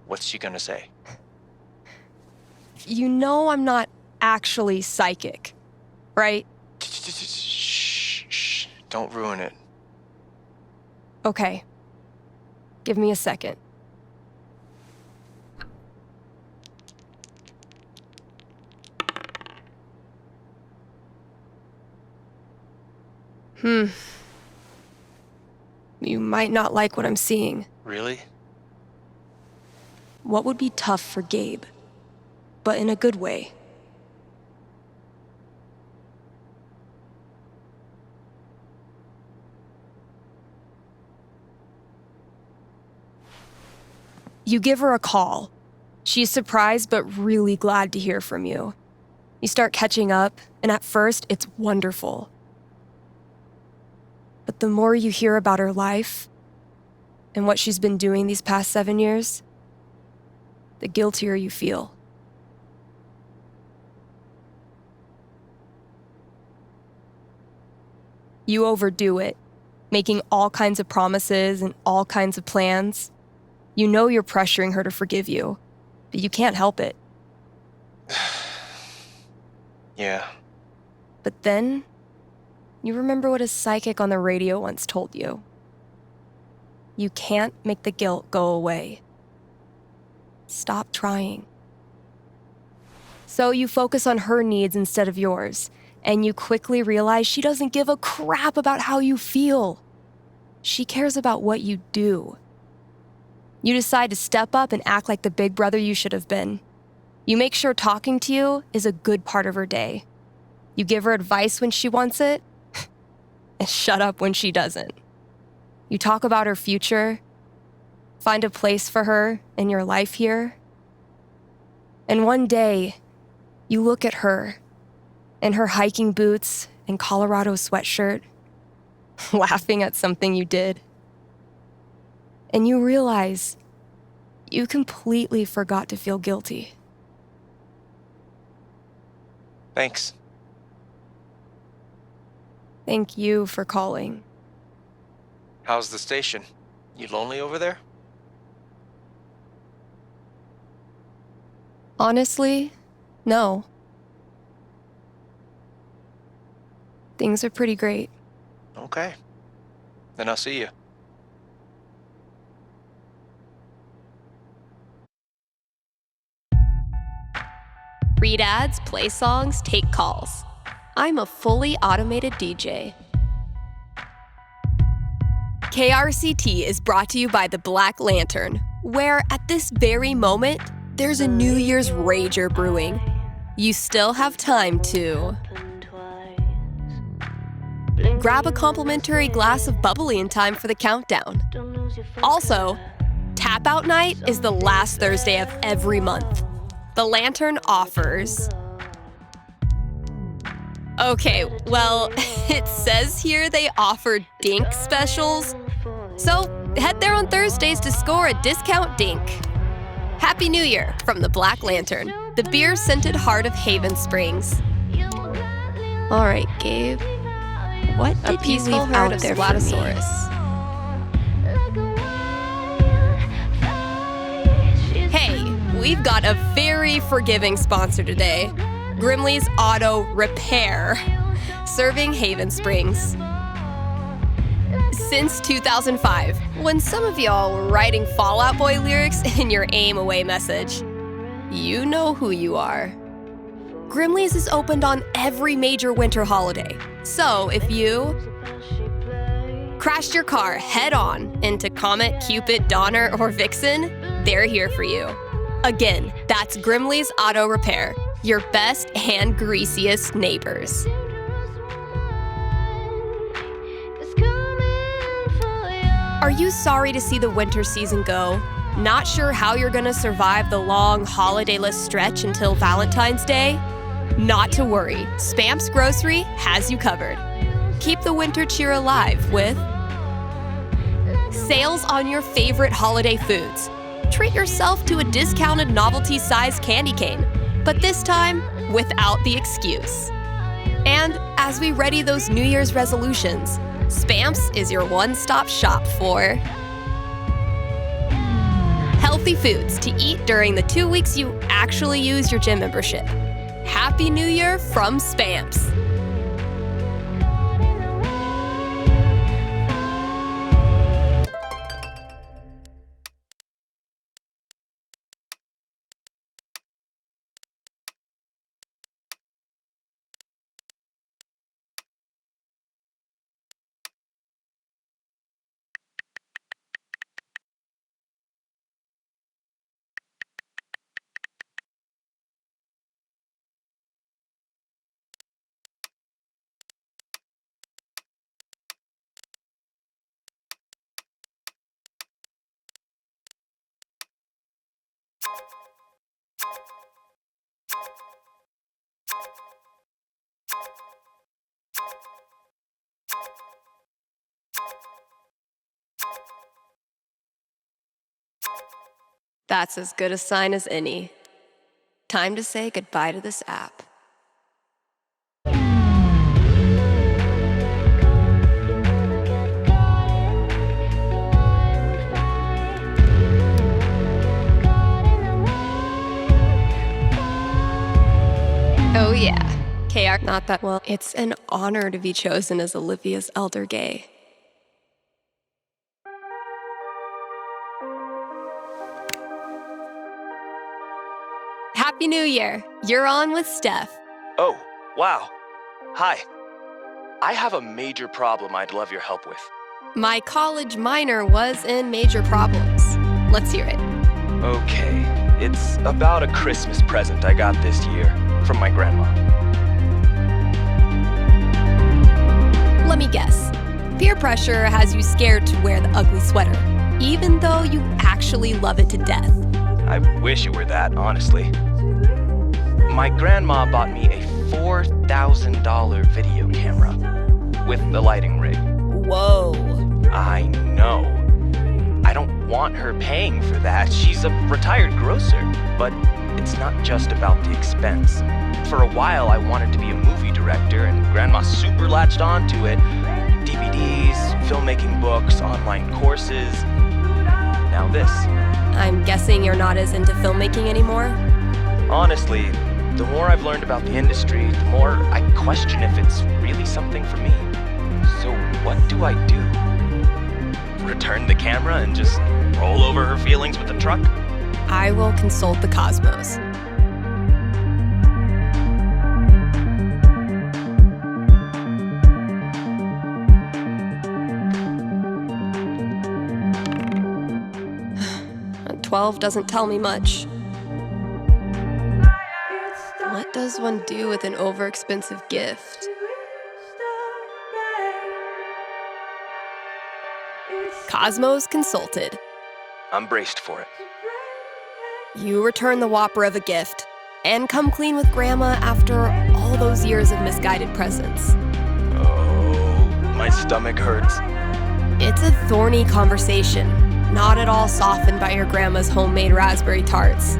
Speaker 7: What's she gonna say?
Speaker 2: You know I'm not actually psychic, right?
Speaker 7: Shh, don't ruin it.
Speaker 2: Okay. Give me a second. You might not like what I'm seeing.
Speaker 7: Really?
Speaker 2: What would be tough for Gabe, but in a good way. You give her a call. She's surprised but really glad to hear from you. You start catching up, and at first, it's wonderful. But the more you hear about her life and what she's been doing these past 7 years, the guiltier you feel. You overdo it, making all kinds of promises and all kinds of plans. You know you're pressuring her to forgive you, but you can't help it.
Speaker 7: Yeah.
Speaker 2: But then, you remember what a psychic on the radio once told you. You can't make the guilt go away. Stop trying. So you focus on her needs instead of yours, and you quickly realize she doesn't give a crap about how you feel. She cares about what you do. You decide to step up and act like the big brother you should have been. You make sure talking to you is a good part of her day. You give her advice when she wants it, and shut up when she doesn't. You talk about her future, find a place for her in your life here. And one day, you look at her in her hiking boots and Colorado sweatshirt, laughing at something you did. And you realize you completely forgot to feel guilty.
Speaker 7: Thanks.
Speaker 2: Thank you for calling.
Speaker 7: How's the station? You lonely over there?
Speaker 2: Honestly, no. Things are pretty great.
Speaker 7: Okay. Then I'll see you.
Speaker 2: Read ads, play songs, take calls. I'm a fully automated DJ. KRCT is brought to you by the Black Lantern, where at this very moment, there's a New Year's rager brewing. You still have time to grab a complimentary glass of bubbly in time for the countdown. Also, Tap Out Night is the last Thursday of every month. The Lantern offers... Okay, well, it says here they offer dink specials. So head there on Thursdays to score a discount dink. Happy New Year from the Black Lantern, the beer-scented heart of Haven Springs. All right, Gabe. What did you leave out there for me? Hey, we've got a very forgiving sponsor today. Grimley's Auto Repair, serving Haven Springs. Since 2005, when some of y'all were writing Fall Out Boy lyrics in your aim away message, you know who you are. Grimley's is opened on every major winter holiday, so if you crashed your car head-on into Comet, Cupid, Donner, or Vixen, they're here for you. Again, that's Grimley's Auto Repair, your best and greasiest neighbors. Are you sorry to see the winter season go? Not sure how you're gonna survive the long holidayless stretch until Valentine's Day? Not to worry, Spam's Grocery has you covered. Keep the winter cheer alive with sales on your favorite holiday foods. Treat yourself to a discounted novelty-sized candy cane, but this time without the excuse. And as we ready those New Year's resolutions, Spam's is your one-stop shop for healthy foods to eat during the 2 weeks you actually use your gym membership. Happy New Year from Spam's. That's as good a sign as any. Time to say goodbye to this app. Oh yeah, KR not that well. It's an honor to be chosen as Olivia's elder gay. Happy New Year! You're on with Steph.
Speaker 7: Oh, wow. Hi. I have a major problem I'd love your help with.
Speaker 2: My college minor was in major problems. Let's hear it.
Speaker 7: Okay, it's about a Christmas present I got this year from my grandma.
Speaker 2: Let me guess. Peer pressure has you scared to wear the ugly sweater, even though you actually love it to death.
Speaker 7: I wish it were that, honestly. My grandma bought me a $4,000 video camera with the lighting rig.
Speaker 2: Whoa.
Speaker 7: I know. I don't want her paying for that. She's a retired grocer. But it's not just about the expense. For a while, I wanted to be a movie director, and Grandma super latched onto it. DVDs, filmmaking books, online courses. Now this.
Speaker 2: I'm guessing you're not as into filmmaking anymore?
Speaker 7: Honestly, the more I've learned about the industry, the more I question if it's really something for me. So what do I do? Return the camera and just roll over her feelings with the truck?
Speaker 2: I will consult the cosmos. A 12 doesn't tell me much. What does one do with an overexpensive gift? Cosmos consulted.
Speaker 7: I'm braced for it.
Speaker 2: You return the whopper of a gift and come clean with Grandma after all those years of misguided presents.
Speaker 7: Oh, my stomach hurts.
Speaker 2: It's a thorny conversation, not at all softened by your grandma's homemade raspberry tarts.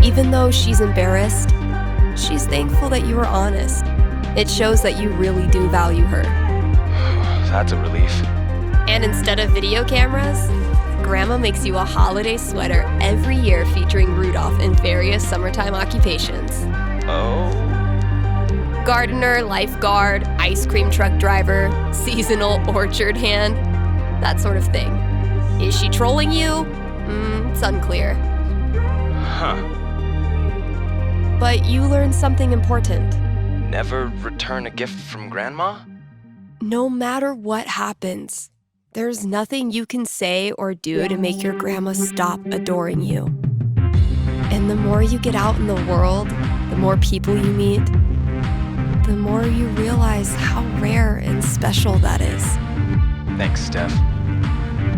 Speaker 2: Even though she's embarrassed, she's thankful that you were honest. It shows that you really do value her.
Speaker 7: That's a relief.
Speaker 2: And instead of video cameras, Grandma makes you a holiday sweater every year featuring Rudolph in various summertime occupations.
Speaker 7: Oh?
Speaker 2: Gardener, lifeguard, ice cream truck driver, seasonal orchard hand, that sort of thing. Is she trolling you? It's unclear.
Speaker 7: Huh.
Speaker 2: But you learned something important.
Speaker 7: Never return a gift from Grandma?
Speaker 2: No matter what happens, There's nothing you can say or do to make your grandma stop adoring you. And the more you get out in the world, the more people you meet, the more you realize how rare and special that is.
Speaker 7: Thanks, Steph.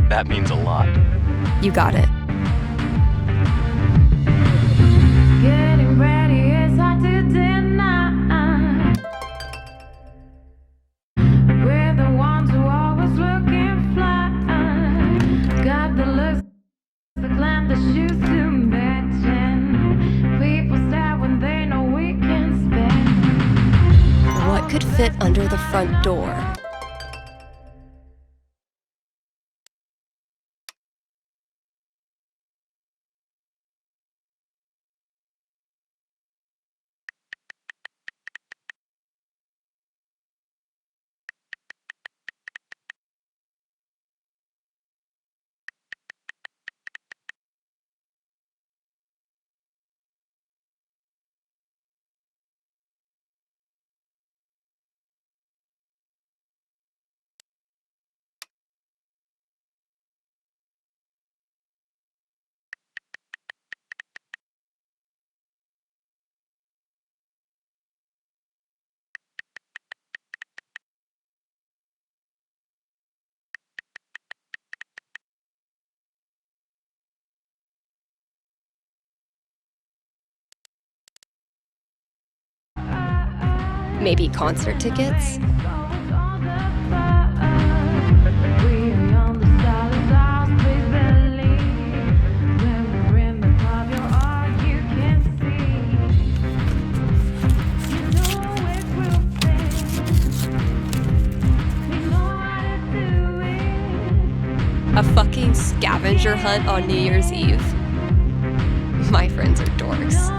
Speaker 7: That means a lot.
Speaker 2: You got it.
Speaker 3: Getting ready is hard to deny. We're the ones who always looking fly. Got the looks, the glam, the shoes to mention. People stare when they know we can spend.
Speaker 2: What could fit under the front door? Maybe concert tickets? A fucking scavenger hunt on New Year's Eve? My friends are dorks.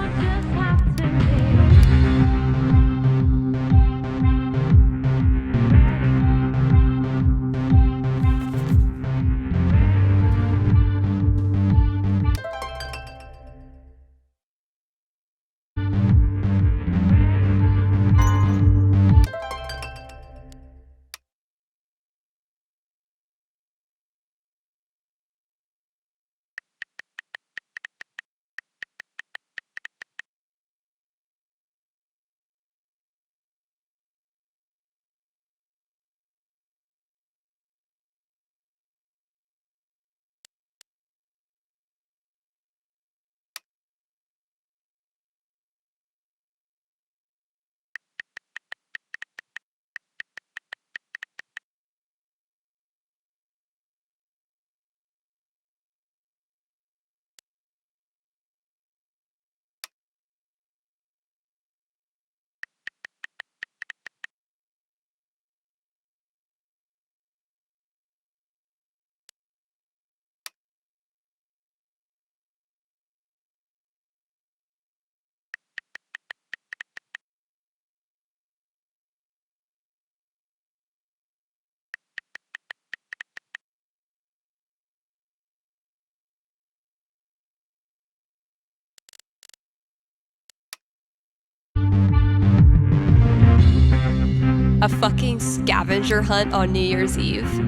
Speaker 2: A fucking scavenger hunt on New Year's Eve?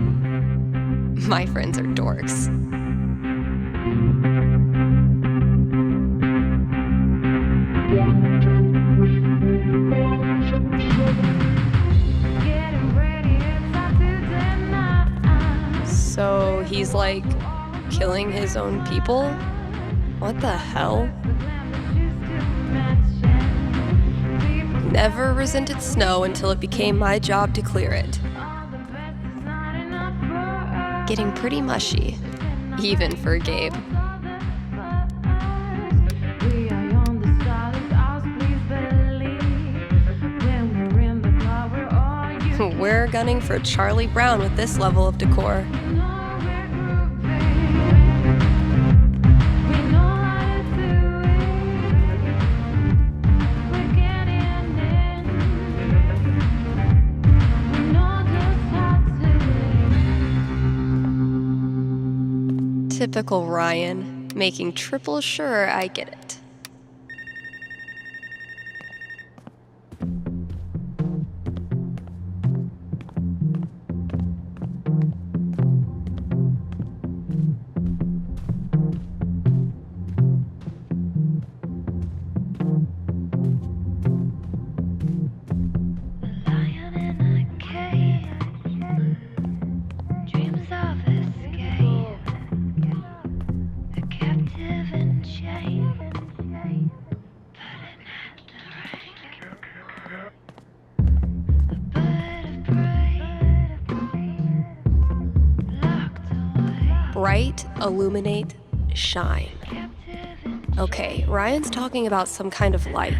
Speaker 2: My friends are dorks. So he's like killing his own people? What the hell? Never resented snow until it became my job to clear it. Getting pretty mushy, even for Gabe. We're gunning for Charlie Brown with this level of decor. Typical Ryan, making triple sure I get it. Bright, illuminate, shine. Okay, Ryan's talking about some kind of light.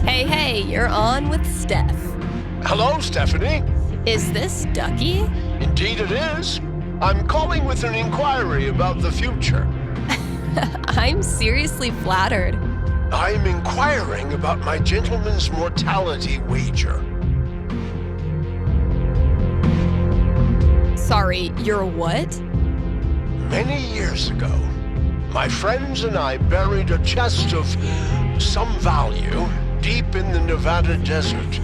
Speaker 2: Hey, you're on with Steph.
Speaker 5: Hello, Stephanie.
Speaker 2: Is this Ducky?
Speaker 5: Indeed it is. I'm calling with an inquiry about the future.
Speaker 2: I'm seriously flattered.
Speaker 5: I'm inquiring about my gentleman's mortality wager.
Speaker 2: Sorry, you're what?
Speaker 5: Many years ago, my friends and I buried a chest of some value deep in the Nevada desert.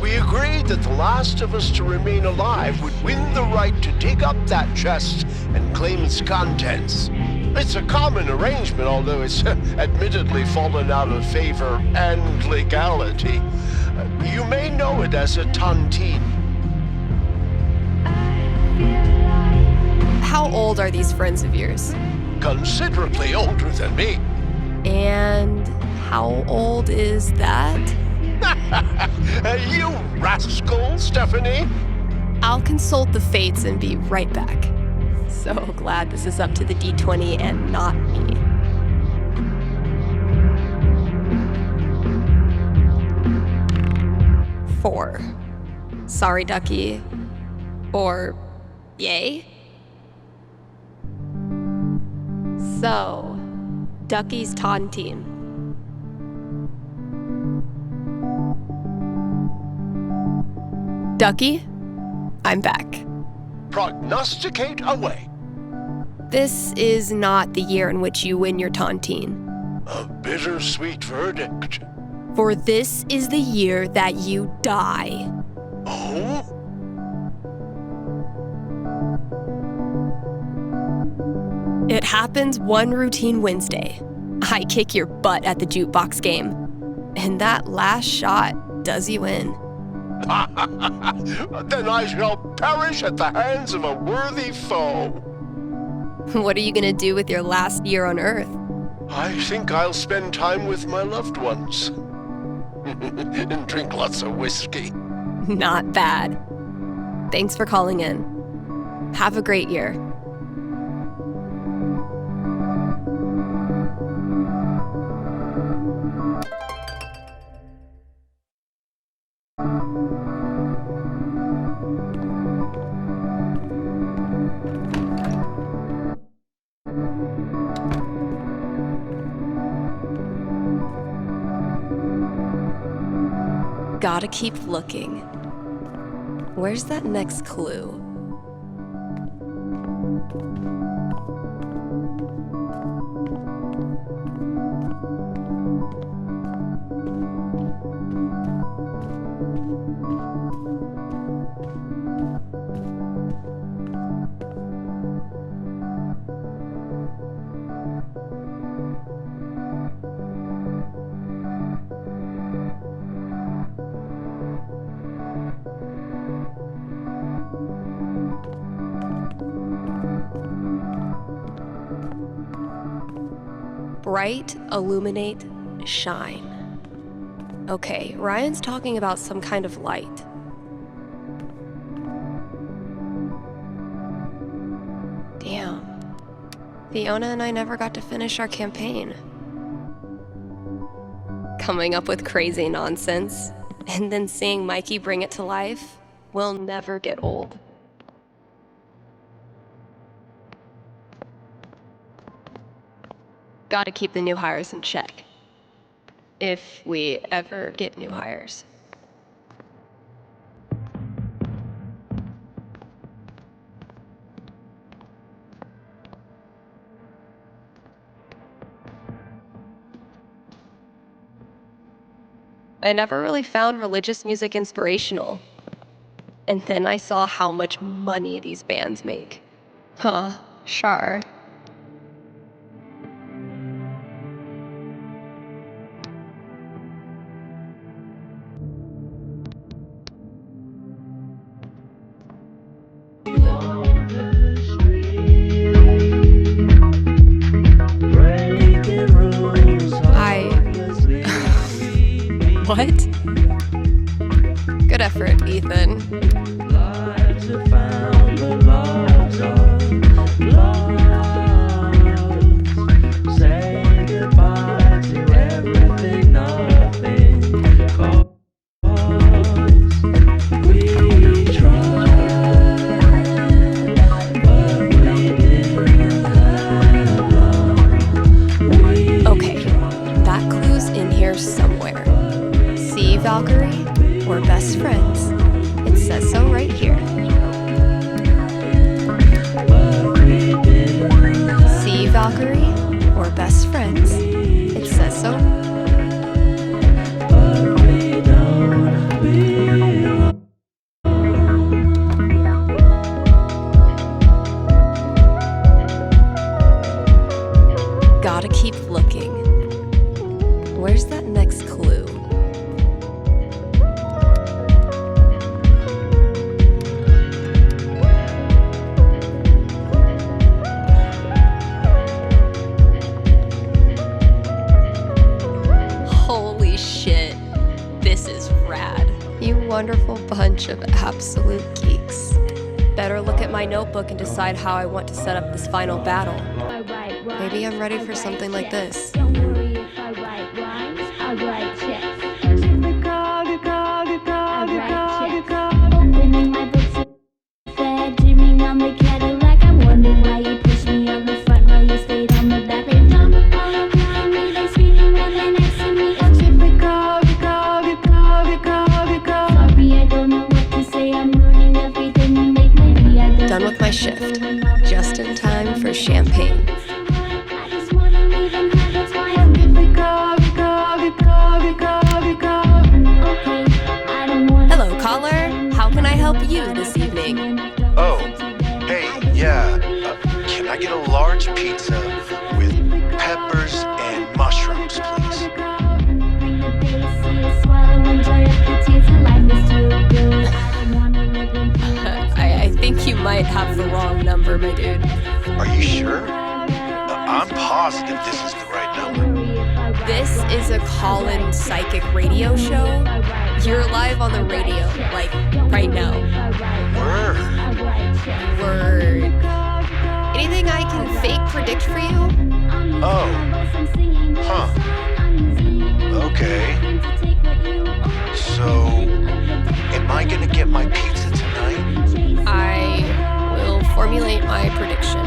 Speaker 5: We agreed that the last of us to remain alive would win the right to dig up that chest and claim its contents. It's a common arrangement, although it's admittedly fallen out of favor and legality. You may know it as a tontine.
Speaker 2: How old are these friends of yours?
Speaker 5: Considerably older than me.
Speaker 2: And how old is that?
Speaker 5: You rascal, Stephanie!
Speaker 2: I'll consult the fates and be right back. So glad this is up to the D20 and not me. Four. Sorry, Ducky. Or yay? So, Ducky's taunting. Ducky, I'm back.
Speaker 5: Prognosticate away.
Speaker 2: This is not the year in which you win your tontine.
Speaker 5: A bittersweet verdict.
Speaker 2: For this is the year that you die.
Speaker 5: Oh?
Speaker 2: It happens one routine Wednesday. I kick your butt at the jukebox game. And that last shot does you in.
Speaker 5: Then I shall perish at the hands of a worthy foe.
Speaker 2: What are you gonna do with your last year on Earth?
Speaker 5: I think I'll spend time with my loved ones. And drink lots of whiskey.
Speaker 2: Not bad. Thanks for calling in. Have a great year. Gotta keep looking. Where's that next clue? Bright, illuminate, shine. Okay, Ryan's talking about some kind of light. Damn. Fiona and I never got to finish our campaign. Coming up with crazy nonsense, and then seeing Mikey bring it to life will never get old. Gotta keep the new hires in check. If we ever get new hires. I never really found religious music inspirational. And then I saw how much money these bands make. Huh, sure. What? Good effort, Ethan. Okay, that clue's in here somewhere. See, Valkyrie? We're best friends. It says so right here. See, Valkyrie? We're best friends. It says so. Gotta keep looking. Where's that next clue? Holy shit. This is rad. You wonderful bunch of absolute geeks. Better look at my notebook and decide how I want to set up this final battle. Maybe I'm ready for something like this. Done with my shift. Just in time for champagne. Hello, caller. How can I help you this evening?
Speaker 5: Oh, hey, yeah. Can I get a large pizza with peppers and mushrooms, please?
Speaker 2: I think you might have the wrong number, my dude.
Speaker 5: Are you sure? I'm positive this is the right number.
Speaker 2: This is a call-in psychic radio show. You're live on the radio, like, right now. Word. Anything I can fake predict for you?
Speaker 5: Oh. Huh. Okay. So, am I gonna get my pizza tonight?
Speaker 2: I will formulate my prediction.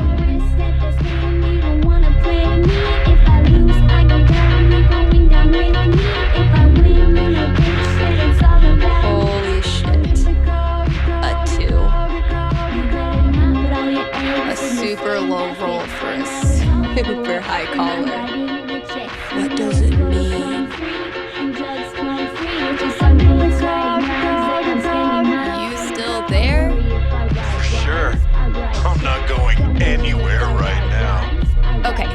Speaker 2: Holy shit. A 2. A super low roll for a super high caller. What does it mean? You still there?
Speaker 5: For sure. I'm not going anywhere right now.
Speaker 2: Okay,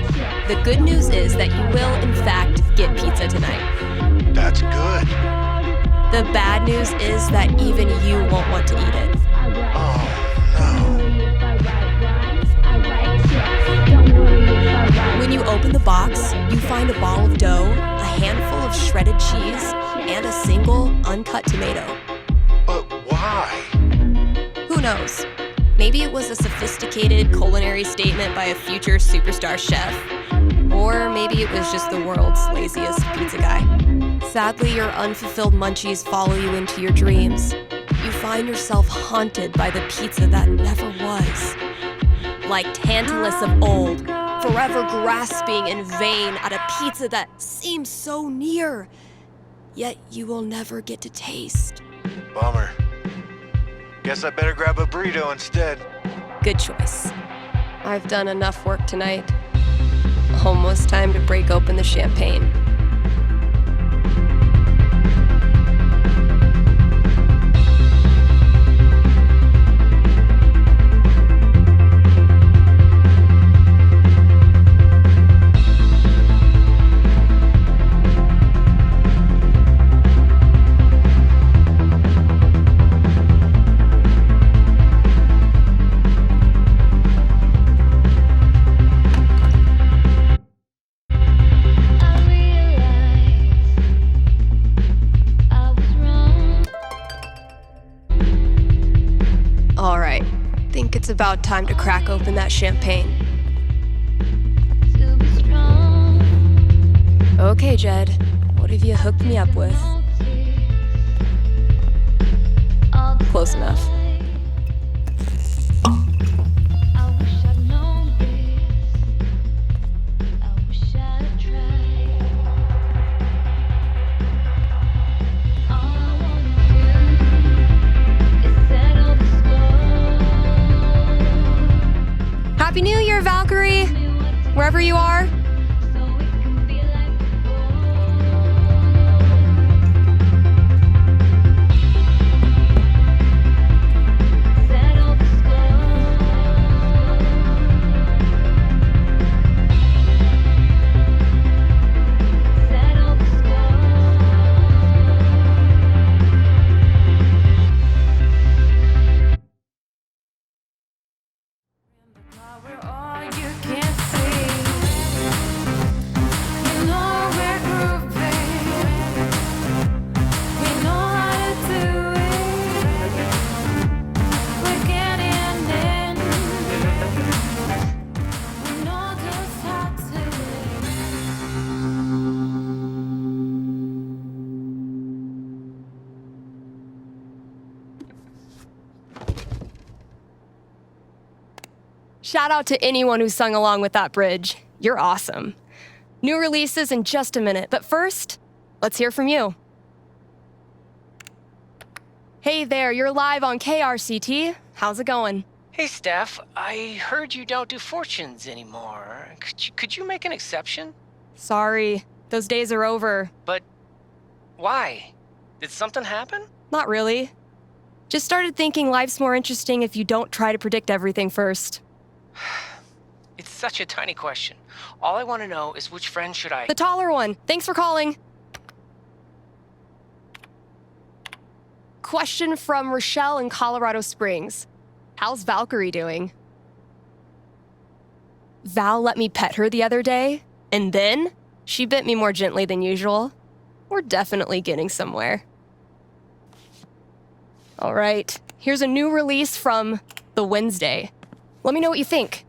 Speaker 2: the good news is that you will, in fact, get pizza tonight.
Speaker 5: That's good.
Speaker 2: The bad news is that even you won't want to eat it.
Speaker 5: Oh,
Speaker 2: When you open the box, you find a ball of dough, a handful of shredded cheese, and a single uncut tomato.
Speaker 5: But why?
Speaker 2: Who knows? Maybe it was a sophisticated culinary statement by a future superstar chef. Or maybe it was just the world's laziest pizza guy. Sadly, your unfulfilled munchies follow you into your dreams. You find yourself haunted by the pizza that never was. Like Tantalus of old, forever grasping in vain at a pizza that seems so near, yet you will never get to taste.
Speaker 5: Bummer. Guess I better grab a burrito instead.
Speaker 2: Good choice. I've done enough work tonight. Almost time to break open the champagne. think it's about time to crack open that champagne. Okay, Jed, what have you hooked me up with? Close enough. Happy New Year, Valkyrie! Wherever you are. Shout out to anyone who sung along with that bridge. You're awesome. New releases in just a minute, but first, let's hear from you. Hey there, you're live on KRCT. How's it going?
Speaker 4: Hey, Steph, I heard you don't do fortunes anymore. Could you make an exception?
Speaker 2: Sorry, those days are over.
Speaker 4: But why? Did something happen?
Speaker 2: Not really. Just started thinking life's more interesting if you don't try to predict everything first.
Speaker 4: It's such a tiny question. All I want to know is which friend should I...
Speaker 2: The taller one. Thanks for calling. Question from Rochelle in Colorado Springs. How's Valkyrie doing? Val let me pet her the other day, and then she bit me more gently than usual. We're definitely getting somewhere. All right, here's a new release from The Wednesday. Let me know what you think.